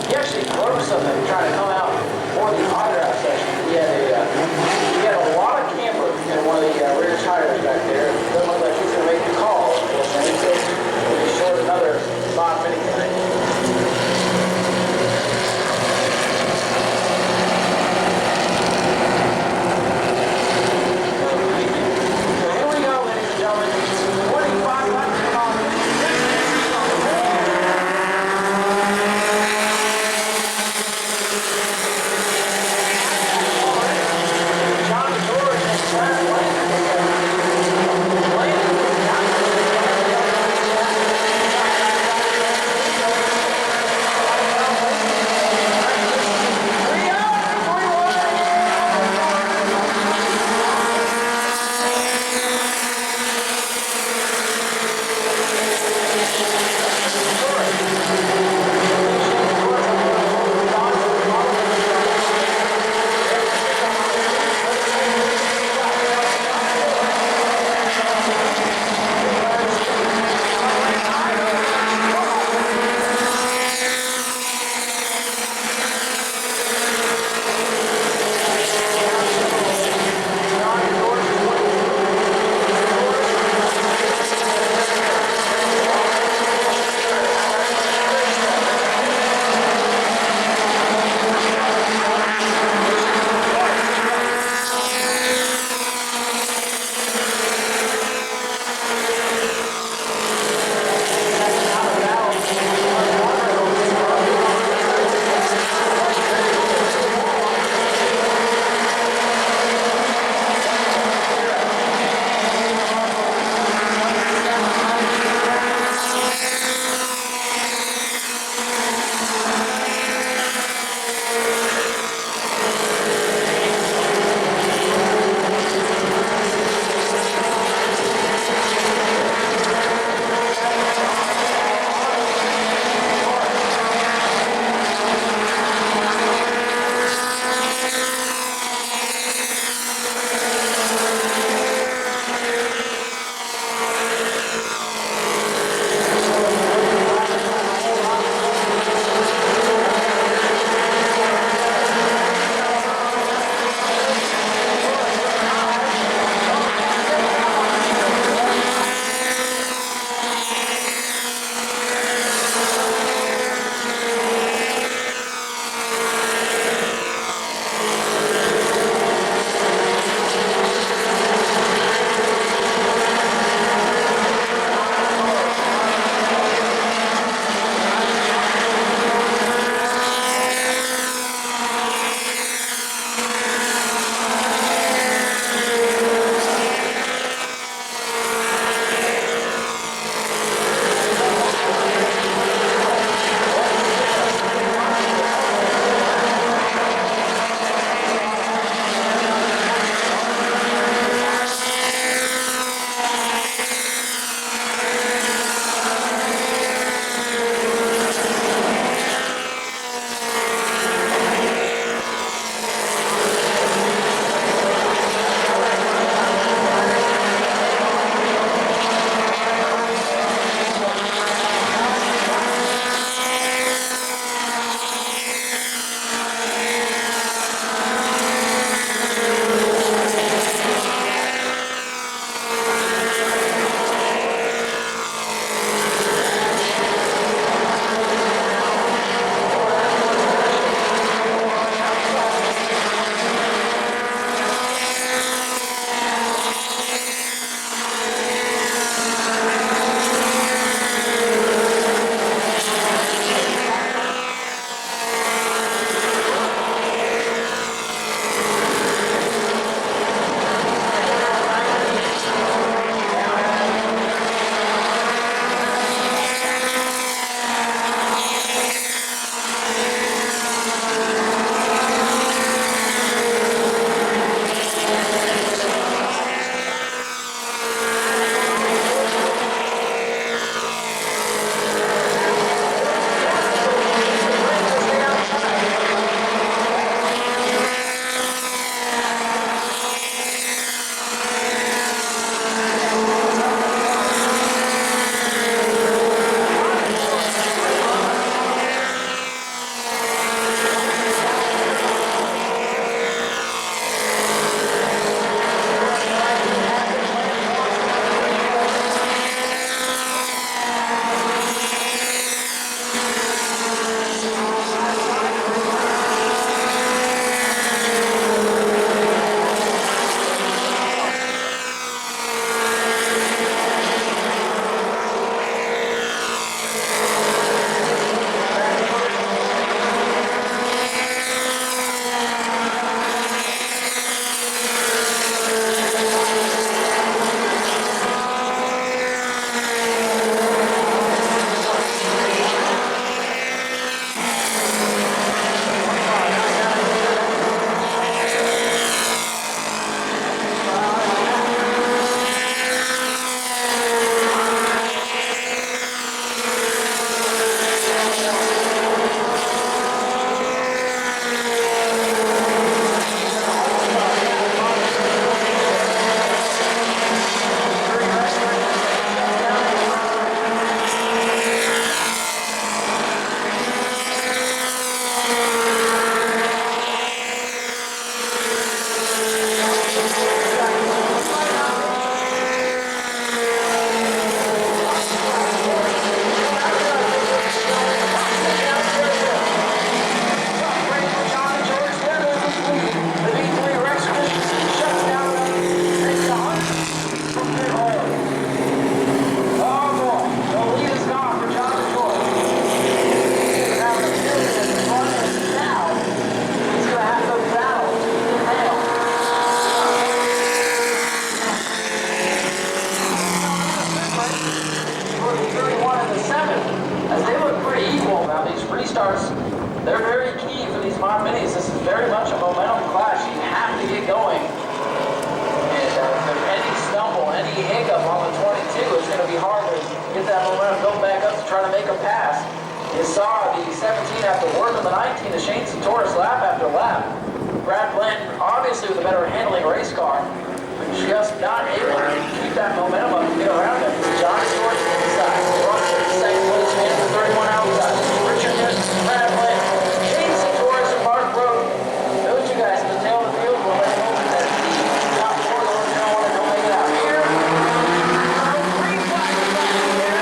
He actually broke something trying to come out for the autograph session. He had a lot of camber in one of the rear tires back there. It doesn't look like he's going to make the call. So he'll be short another spot fitting tonight. Here we go, ladies and gentlemen. 25 laps to come. restarts, they're very key for these Mohr minis. This is very much a momentum clash. You have to get going. And if there's any stumble, any hiccup on the 22, it's going to be hard to get that momentum built back up to try to make a pass. You saw the 17 after work on the 19, the Shane Satoris lap after lap. Brad Blanton, obviously with a better handling race car, but just not able to keep that momentum up and get around him. John Stewart inside. Russell, second place, man, with 31 outside. Richard Ness, Brad Blanton, Shane Satoris, and Mark Rowe. Those two guys in the tail of the field will let over that top four. Those are going to want to go make it out here. Green flag is back in there.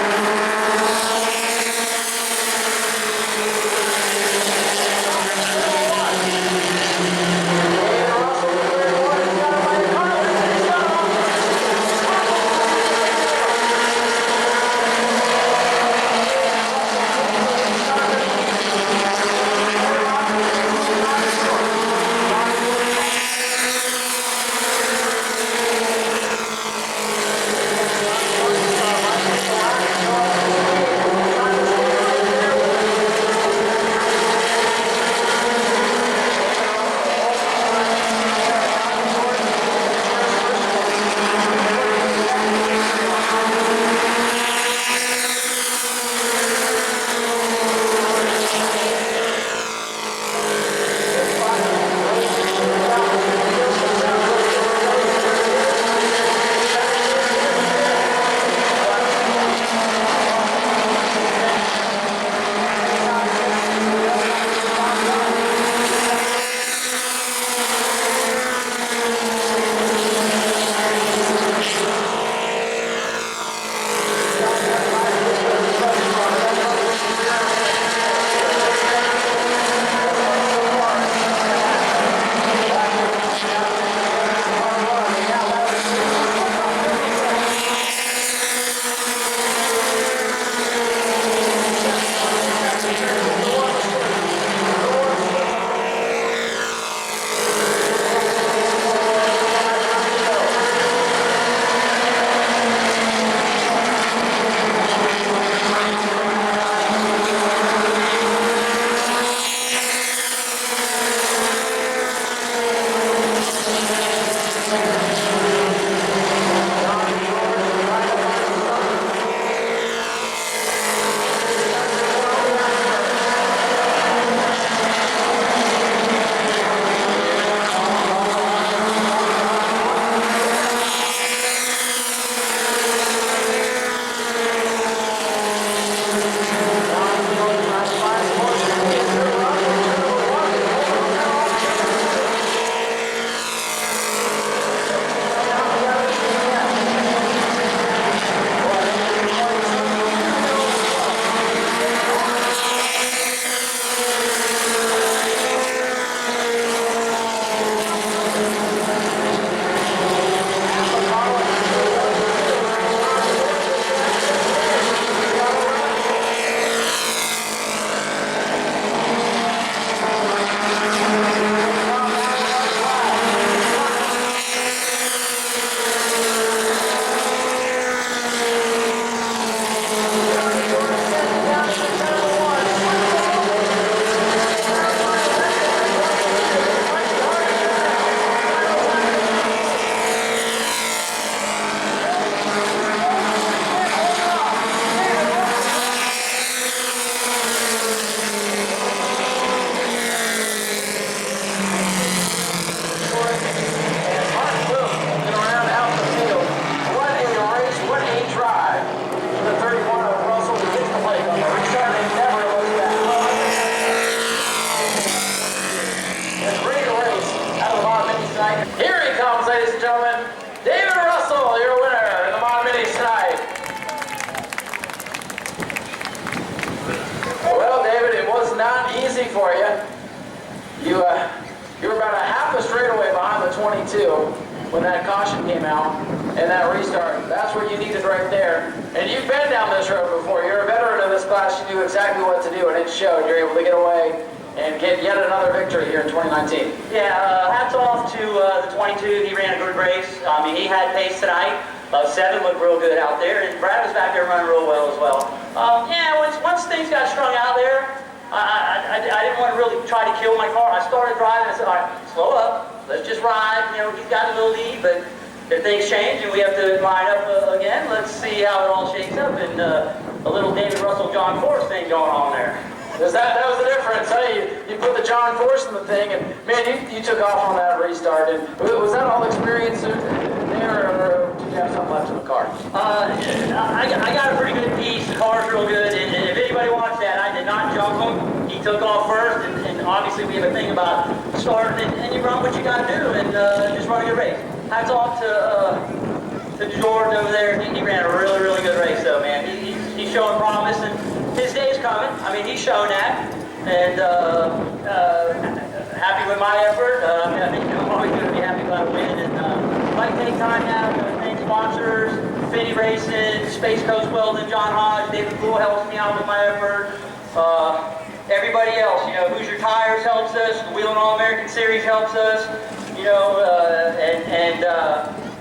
easy for you. You were about a half a straightaway behind the 22 when that caution came out and that restart. That's what you needed right there. And you've been down this road before. You're a veteran of this class. You knew exactly what to do, and it showed. You're able to get away and get yet another victory here in 2019. Yeah, hats off to the 22. He ran a good race. I mean, he had pace tonight. 7 looked real good out there, and Brad was back there running real well as well. Yeah, once things got strung out there, I really try to kill my car. I started driving, I said, all right, slow up, let's just ride. You know, he's got a little lead, but if things change and we have to line up again, let's see how it all shakes up. And a little David Russell, John Force thing going on there. That was the difference, hey? You put the John Force in the thing, and man, you took off on that restart. And was that all experience there, or did you have something left in the car? I got a pretty good piece. The car's real good, and if anybody watched that, I did not jump him. He took off first, and obviously we have a thing about starting, and you run what you got to do, and just run a good race. Hats off to George over there. He ran a really, really good race, though, man. He's showing promise, and his day's coming. I mean, he's shown that, and happy with my effort. I think I'm always going to be happy about a win, and I'd like to take time now to thank sponsors, Finny Racing, Space Coast Welding, John Hodge, David Poole helps me out with my effort. Everybody else, you know, Hoosier Tires helps us, the Wheel and All American Series helps us, you know, and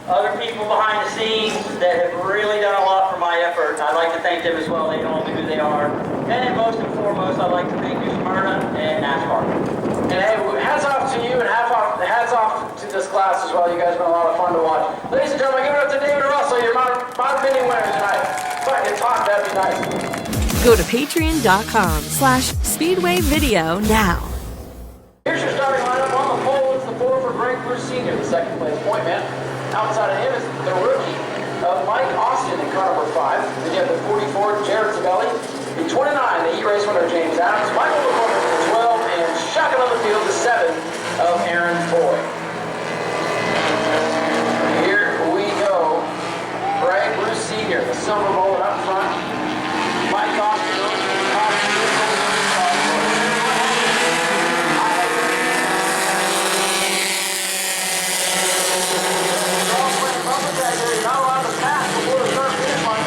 other people behind the scenes that have really done a lot for my effort. I'd like to thank them as well. They know who they are. And most and foremost, I'd like to thank you, Smyrna and NASCAR. And hey, hats off to you, and hats off to this class as well. You guys have been a lot of fun to watch. Ladies and gentlemen, give it up to David Russell, your Mod Mini winner tonight. If I can talk, that'd be nice. Go to patreon.com/speedwayvideo now. Here's your starting lineup on the pole. It's the 4 for Greg Bruce Sr., the second place point man. Outside of him is the rookie, Mike Austin in car number 5. Then you have the 44, Jared Sabelli. The 29, the heat race winner, James Adams. Michael McCormick for the 12, and shotgun on the field, the 7 of Aaron Foy. Here we go. Greg Bruce Sr., the silver bullet up front. Mike Austin goes to the top. Not allowed to pass before the start finish line.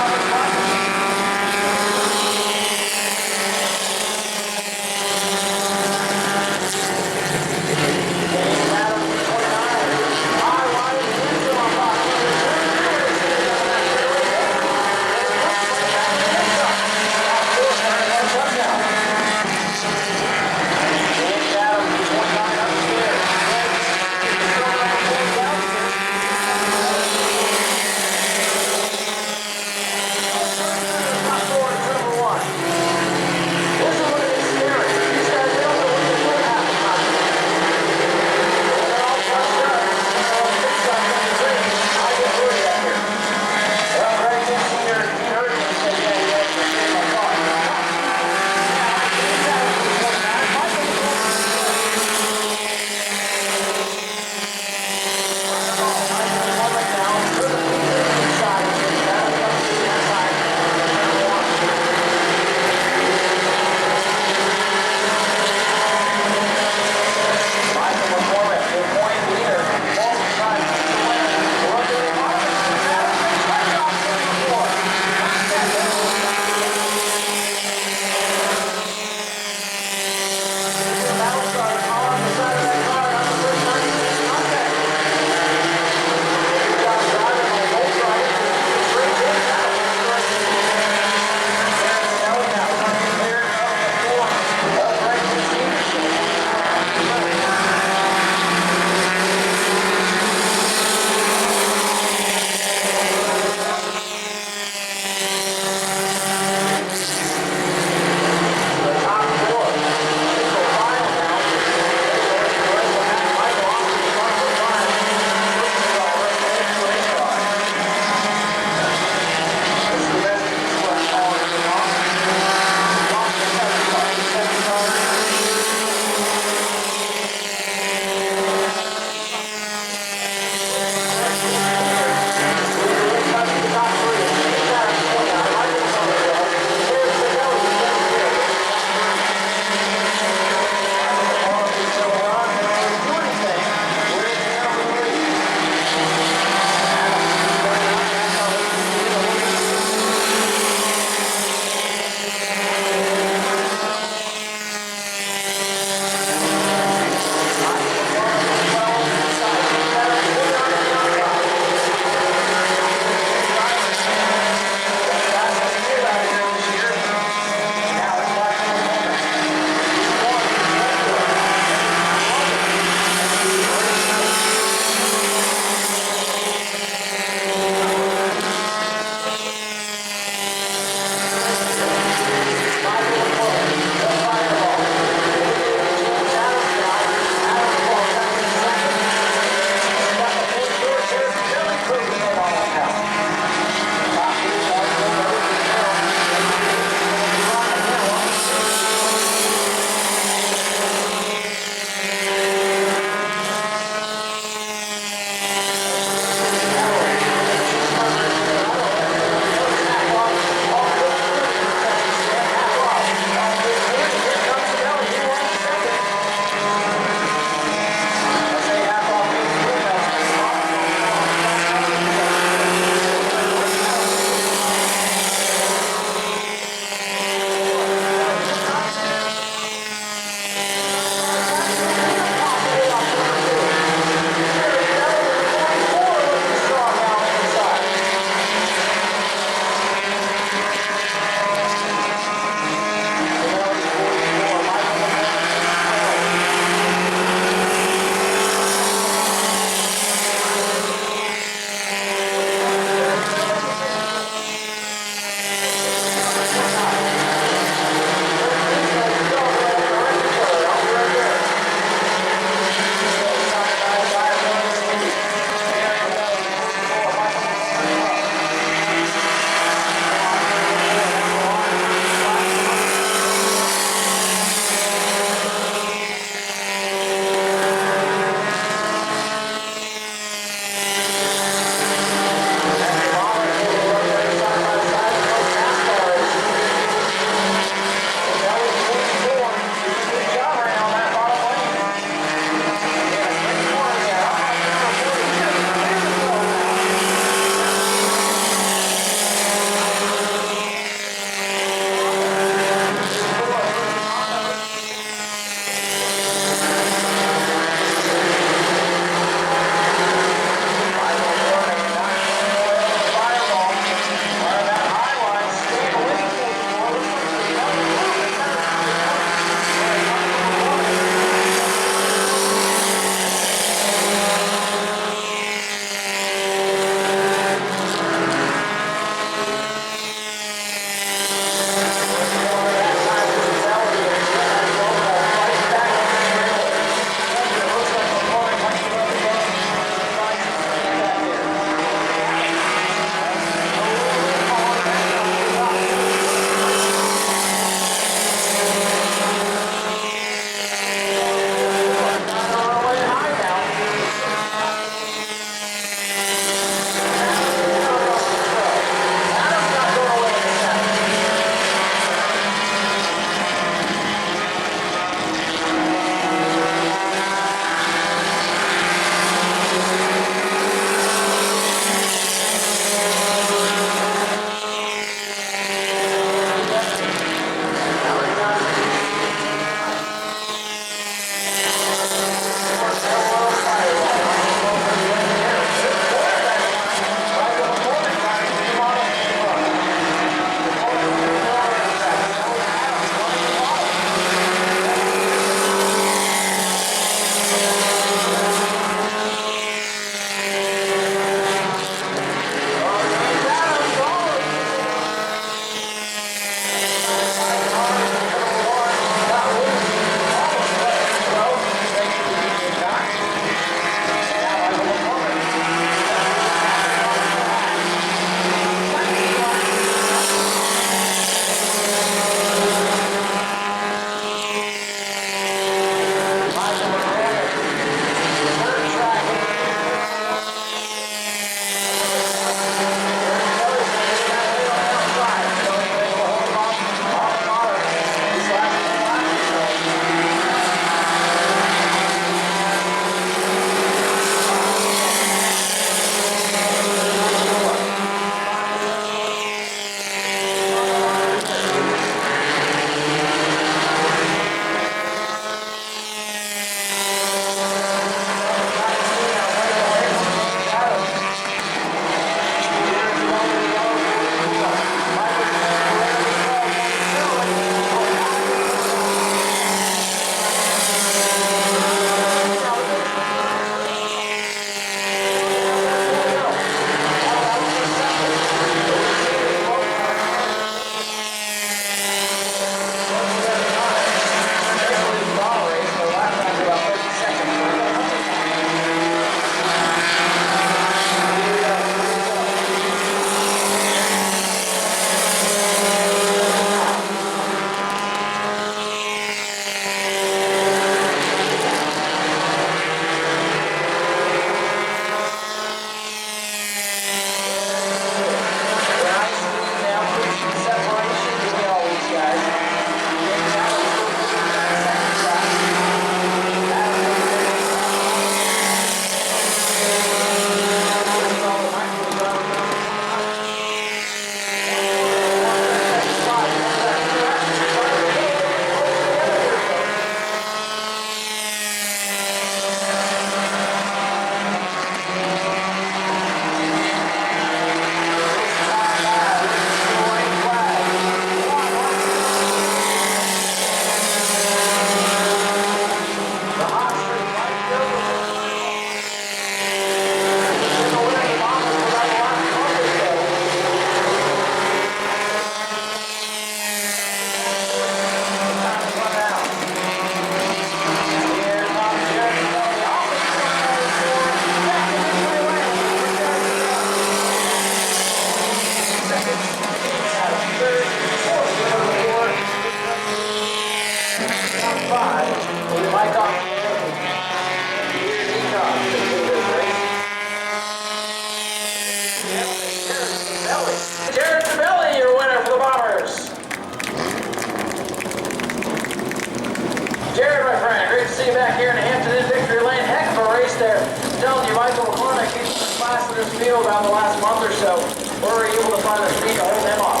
feel about the last month or so? Where were you able to find the speed to hold them off?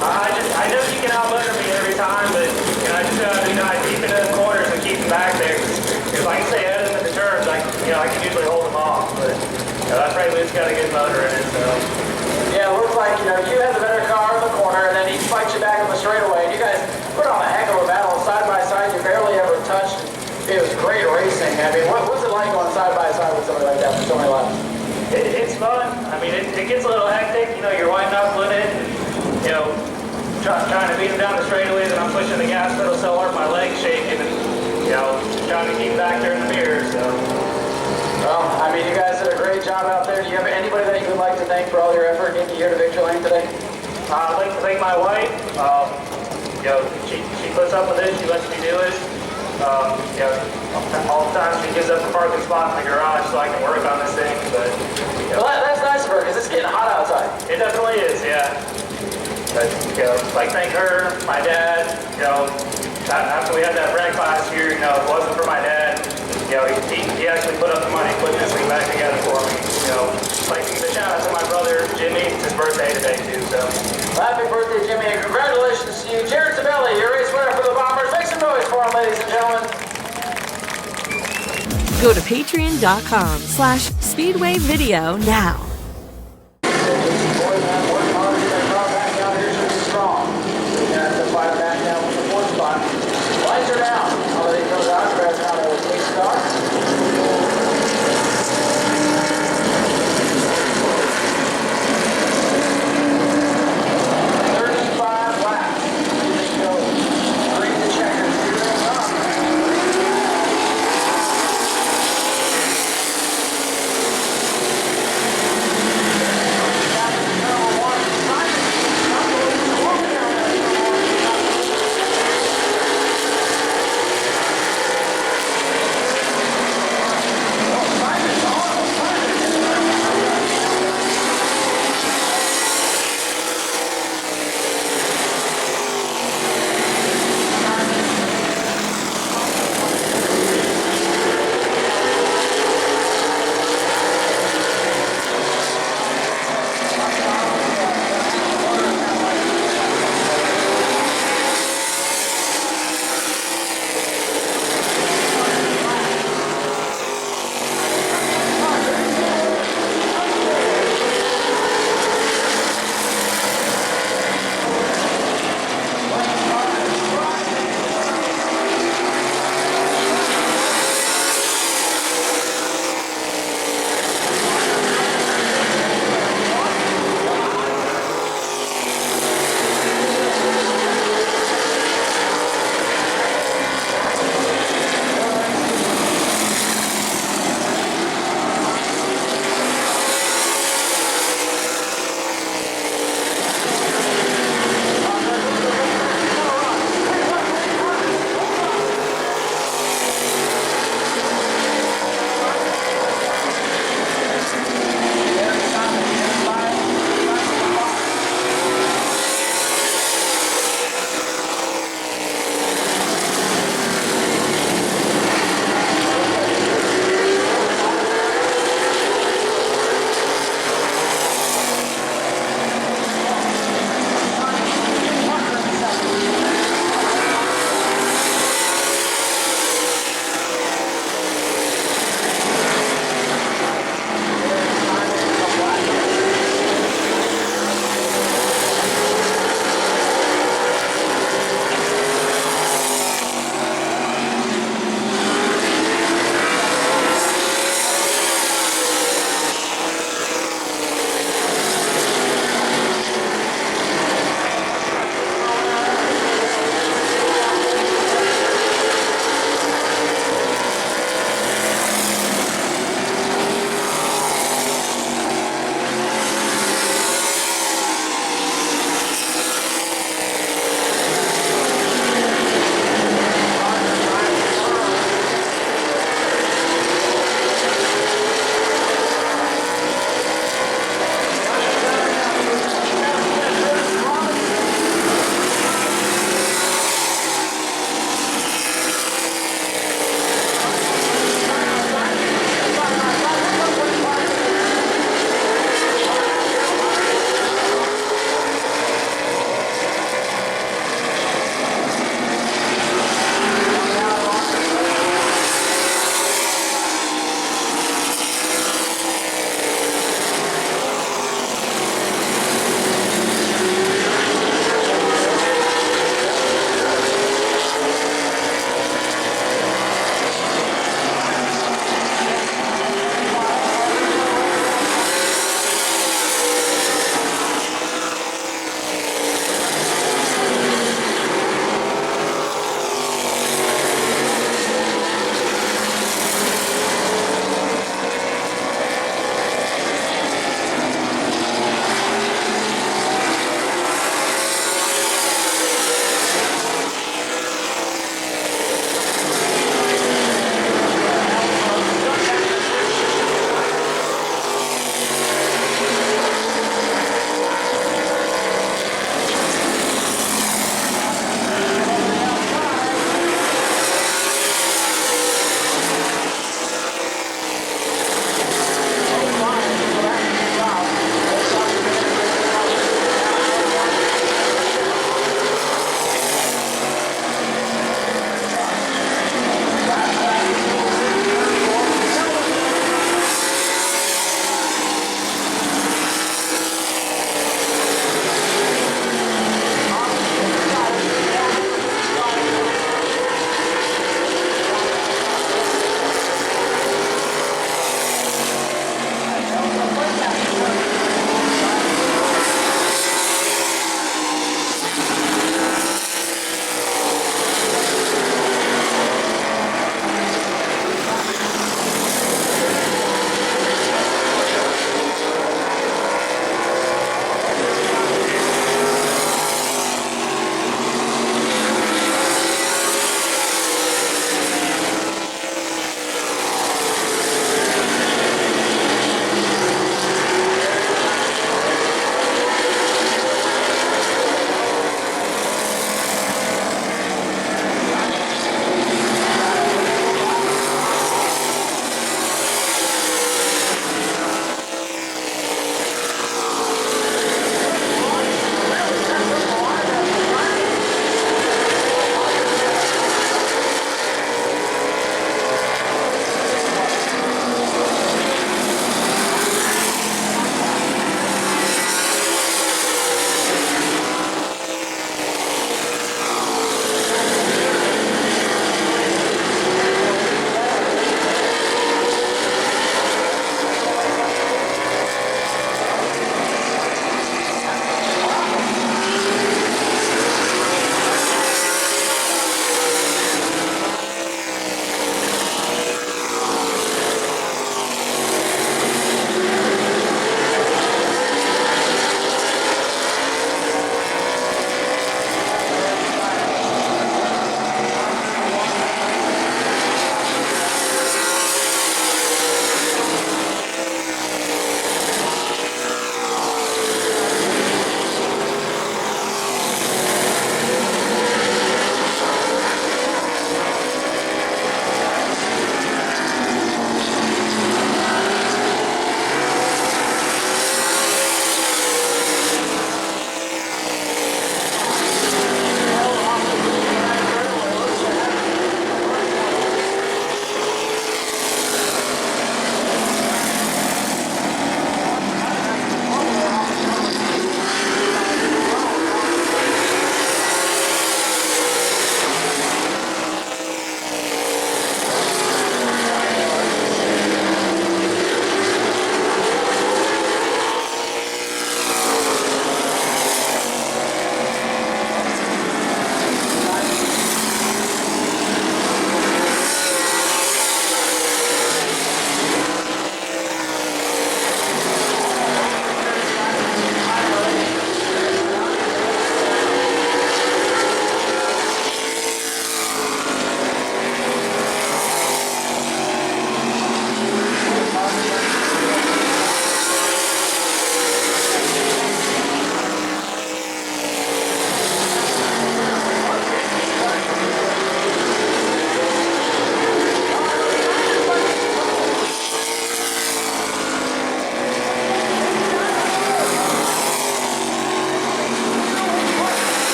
I know you can outmotor me every time, but I just gotta dive deep into the corners and keep them back there. If I can stay ahead of them in the turns, I can usually hold them off. But that's right, Luke's got a good motor in it. So yeah, it looks like you had the better car in the corner, and then he spiked you back on the straightaway. And you guys put on a heck of a battle side by side. You barely ever touched. It was great racing. I mean, what's it like going side by side with somebody like that for so many laps? It's fun. I mean, it gets a little hectic. You're winding up with it. Trying to beat him down the straightaways, and I'm pushing the gas pedal so hard my legs shaking, and trying to keep back there in the mirror. So, well, I mean, you guys did a great job out there. Do you have anybody that you would like to thank for all your effort getting you here to Victory Lane today? I'd like to thank my wife. She puts up with it. She lets me do it. All the time she gives up a parking spot in the garage so I can work on this thing. But well, that's nice of her because it's getting hot outside. It definitely is, yeah. But, thank her, my dad, after we had that wreck last year, if it wasn't for my dad, he actually put up the money putting this thing back together for me. The shout out to my brother, Jimmy, it's his birthday today, too, so. Happy birthday, Jimmy, and congratulations to you. Jared Sabelli, your race winner for the Bombers. Make some noise for him, ladies and gentlemen. Go to patreon.com/speedwayvideo now. Lights are down. All they goes out, grabs out of the police car. 35 laps. Let's go. Read the checkers. Here they come.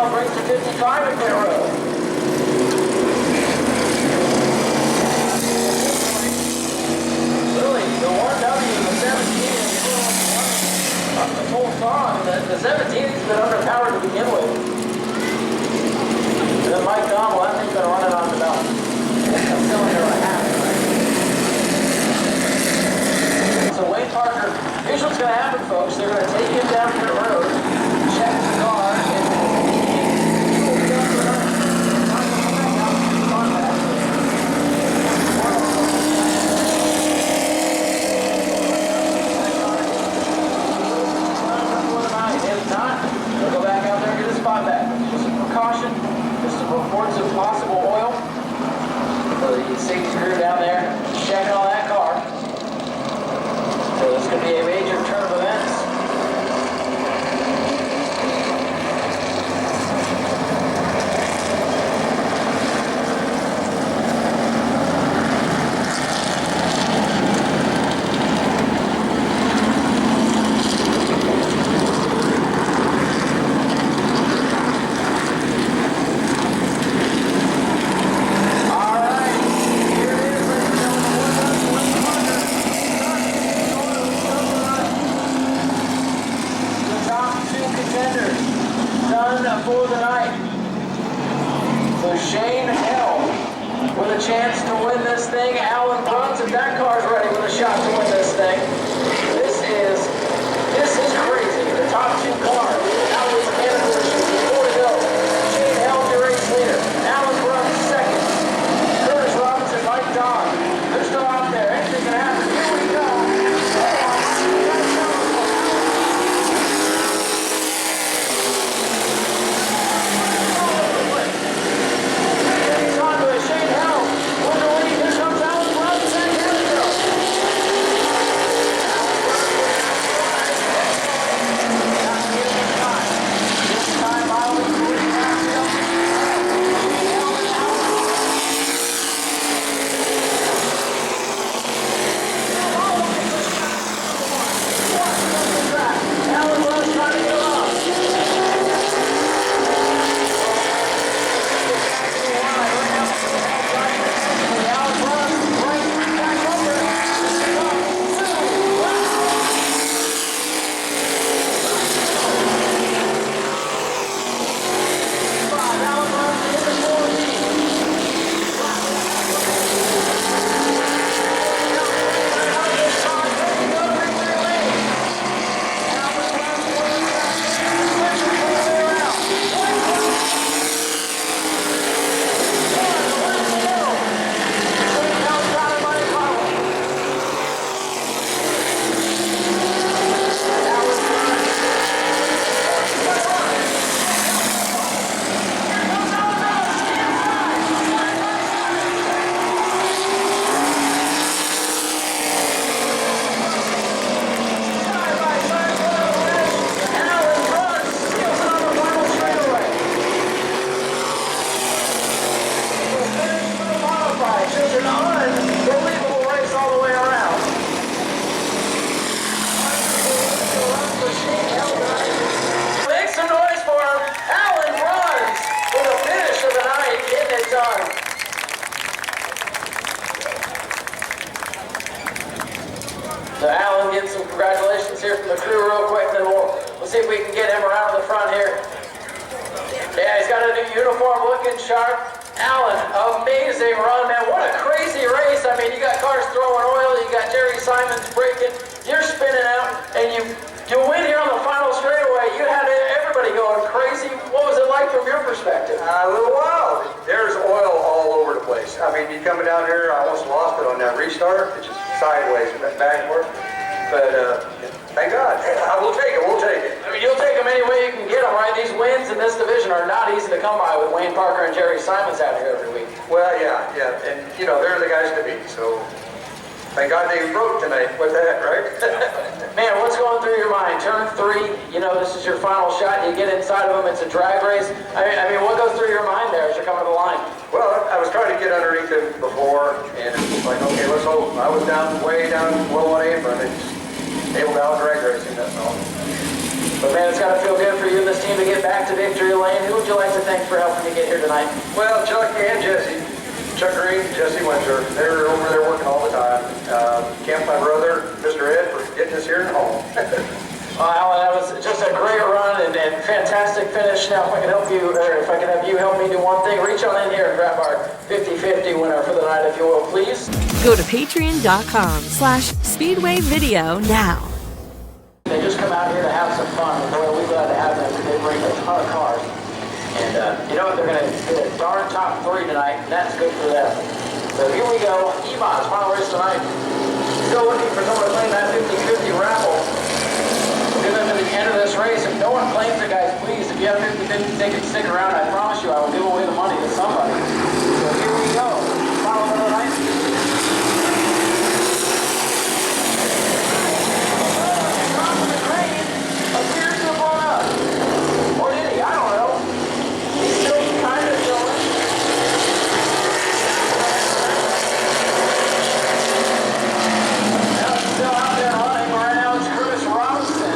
now brings to 55 at pit road. Really, the 1W and the 17 is the full song. The 17 has been underpowered to begin with. And then Mike Donald, I think, been running on about a cylinder and a half. So Wayne Parker, here's what's going to happen, folks. They're going to take him down pit road, check the car, and they'll go back out there and get his spot back. Just a precaution, just some reports of possible oil. So the safety crew down there checking on that car. So this could be a major turn of events. For the night. So Shane Hell with a chance to win this thing. Alan Bruns, if that car's ready with a shot to win this thing. This is crazy. The top two cars. Alan's mechanical issues. 4 to go. Shane Hell, your race leader. Alan Bruns second. Curtis Robinson, Mike Don. They're still out there. Anything can happen. Here we go. So Alan, get some congratulations here from the crew real quick, then we'll see if we can get him around the front here. Yeah, he's got a new uniform looking sharp. Alan, amazing run, man. What a crazy race. I mean, you got cars throwing oil, you got Jerry Simons braking, you're spinning out, and you win here on the final straightaway. You had everybody going crazy. What was it like from your perspective? A little wild. There's oil all over the place. I mean, you coming down here, I almost lost it on that restart. It's just sideways, back and forth. But thank God. We'll take it. We'll take it. I mean, you'll take them any way you can get them, right? These wins in this division are not easy to come by with Wayne Parker and Jerry Simons out here every week. Well, yeah. And, you know, they're the guys to beat. So thank God they broke tonight with that, right? Man, what's going through your mind? Turn 3, you know, this is your final shot. You get inside of them. It's a drag race. I mean, what goes through your mind there as you're coming to the line? Well, I was trying to get underneath him before, and it's like, okay, let's hope. I was way down below on apron, and able to out drag racing, that's all. But man, it's got to feel good for you and this team to get back to victory lane. Who would you like to thank for helping you get here tonight? Well, Chuck and Jesse. Chequered Ink, Jesse Winter. They're over there working all the time. Kemp, my brother, Mr. Ed, for getting us here at home. Alan, that was just a great run and fantastic finish. Now, if I can help you, or if I can have you help me do one thing, reach on in here and grab our 50-50 winner for the night, if you will, please. Go to patreon.com/speedwayvideo now. They just come out here to have some fun, and boy, we're glad to have them because they bring a ton of cars. And you know what, they're going to get a darn top 3 tonight, and that's good for them. So here we go, EMOS, final race tonight. Still looking for someone to play that 50-50 raffle. We'll get them to the end of this race. If no one claims it, guys, please, if you have 50-50 tickets, stick around. I promise you I will give away the money to somebody. So here we go, final one of the night. Appears to have blown up. Or did he? I don't know. He's still kind of going. Now he's still out there running. Right now it's Curtis Robinson.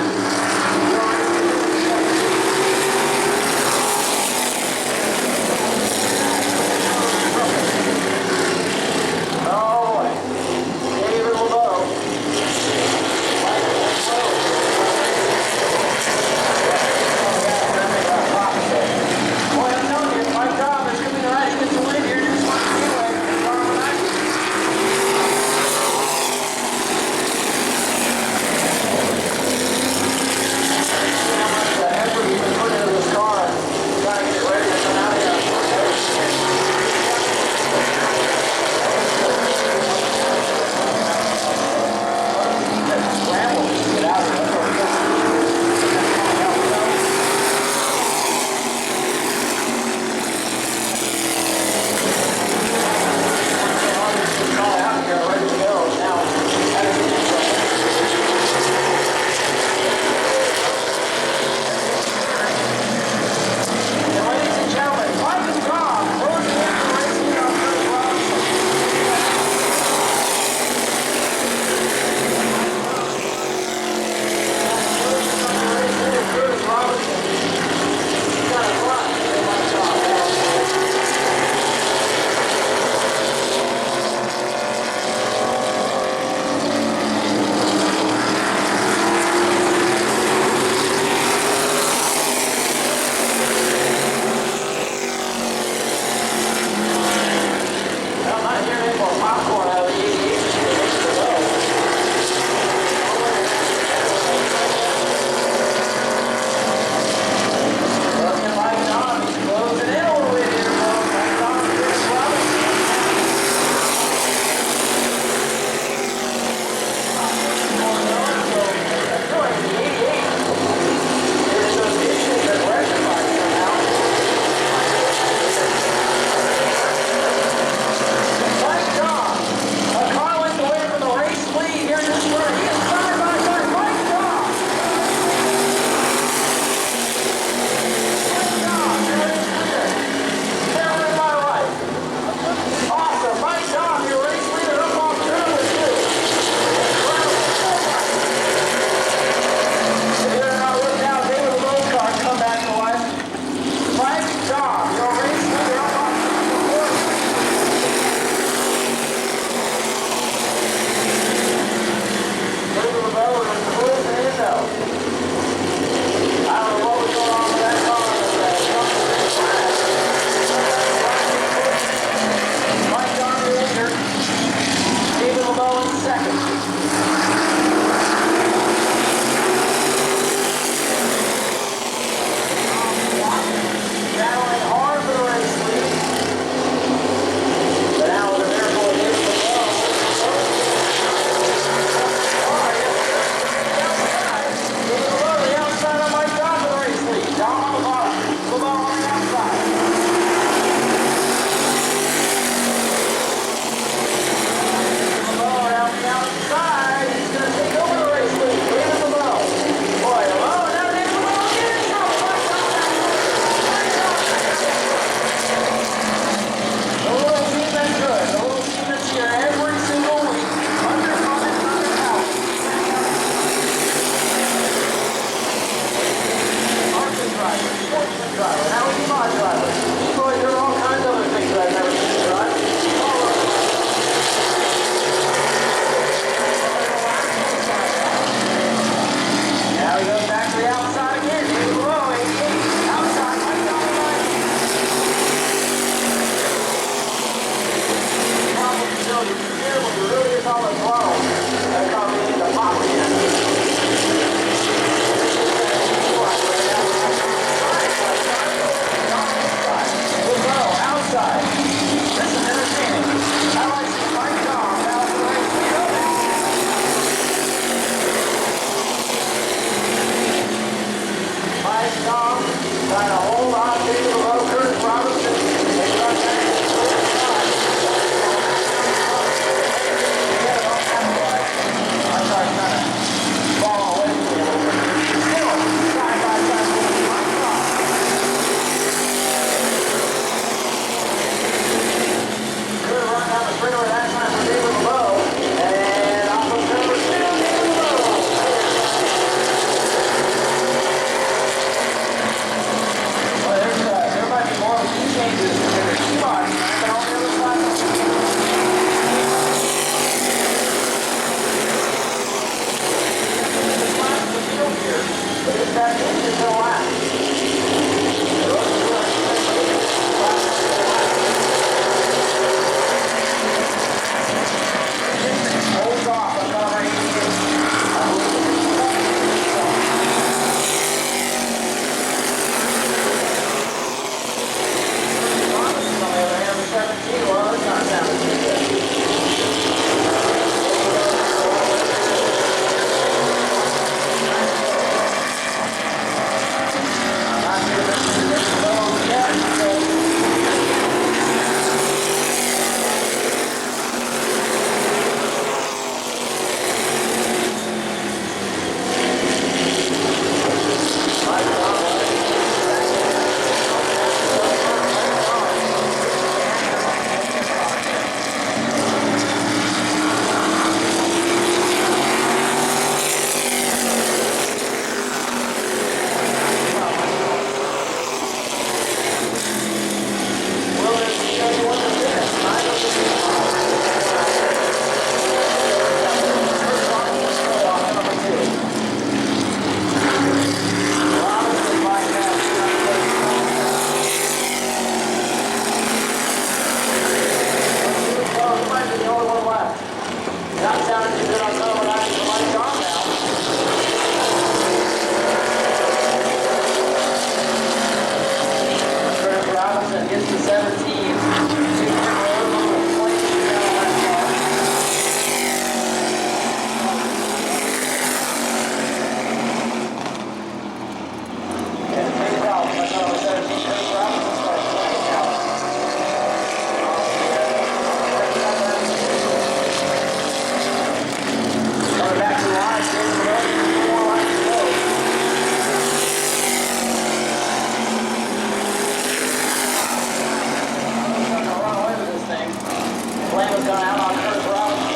gone out on Kurt Roberts.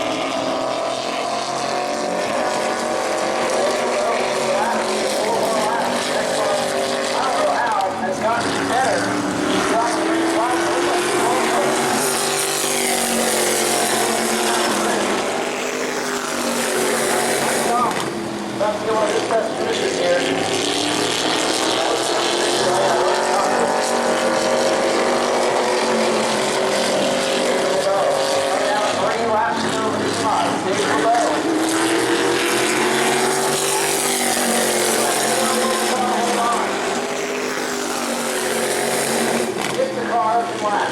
I don't know how it's gotten better. About to get one of his best finishes here. Coming out 3 laps to go with his spots. David LaBrecque. Get the car up and lap.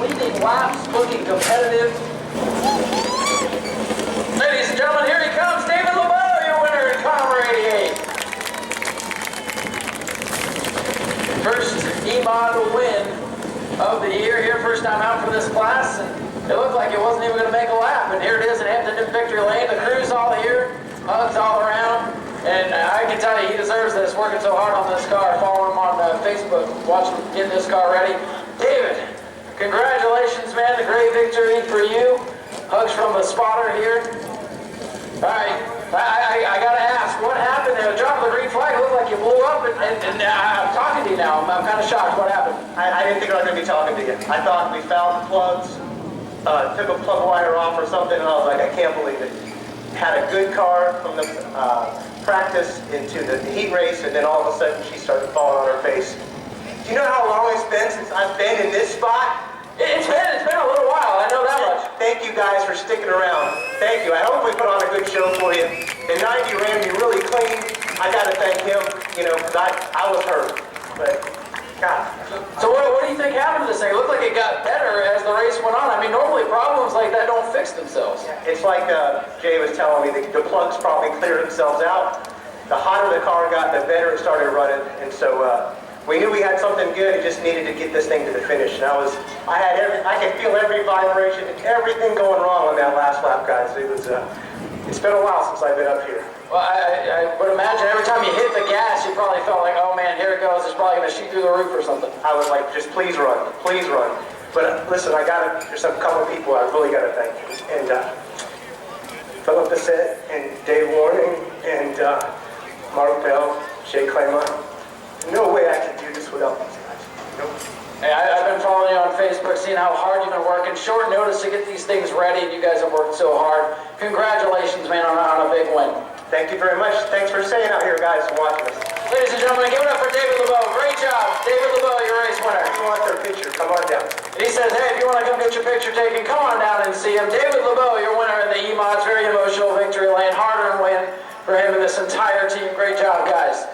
Leading laps, looking competitive. Ladies and gentlemen, here he comes, David LaBrecque, your winner in Conner 88. First E-Mod win of the year here, first time out for this class, and it looked like it wasn't even going to make a lap, and here it is in Hampton Victory Lane. The crew's all here, hugs all around, and I can tell you he deserves this, working so hard on this car, following him on Facebook, watching him get this car ready. David, congratulations, man, a great victory for you. Hugs from the spotter here. All right, I gotta ask, what happened there? The drop of the green flag, it looked like you blew up, and I'm talking to you now. I'm kind of shocked. What happened? I didn't think I was going to be talking to you. I thought we found the plugs, took a plug wire off or something, and I was like, I can't believe it. Had a good car from the practice into the heat race, and then all of a sudden she started falling on her face. Do you know how long it's been since I've been in this spot? It's been a little while, I know that much. Thank you guys for sticking around. Thank you. I hope we put on a good show for you. And 90 ran me really clean. I got to thank him, you know, because I was hurt. But, God. So what do you think happened to this thing? It looked like it got better as the race went on. I mean, normally problems like that don't fix themselves. It's like Jay was telling me, the plugs probably cleared themselves out. The hotter the car got, the better it started running. And so we knew we had something good. It just needed to get this thing to the finish. And I could feel every vibration, everything going wrong on that last lap, guys. It's been a while since I've been up here. Well, I would imagine every time you hit the gas, you probably felt like, oh man, here it goes. It's probably going to shoot through the roof or something. I was like, just please run, please run. But listen, there's a couple of people I really got to thank. And Philip Bissett and Dave Warning and Mark Bell, Jay Claremont. No way I could do this without these guys. Nope. Hey, I've been following you on Facebook, seeing how hard you've been working. Short notice to get these things ready, and you guys have worked so hard. Congratulations, man, on a big win. Thank you very much. Thanks for staying out here, guys, and watching us. Ladies and gentlemen, give it up for David LaBrecque. Great job. David LaBrecque, your race winner. If you want their picture, come on down. And he says, hey, if you want to come get your picture taken, come on down and see him. David LaBrecque, your winner in the E-Mods. Very emotional victory lane. Hard-earned win for him and this entire team. Great job, guys.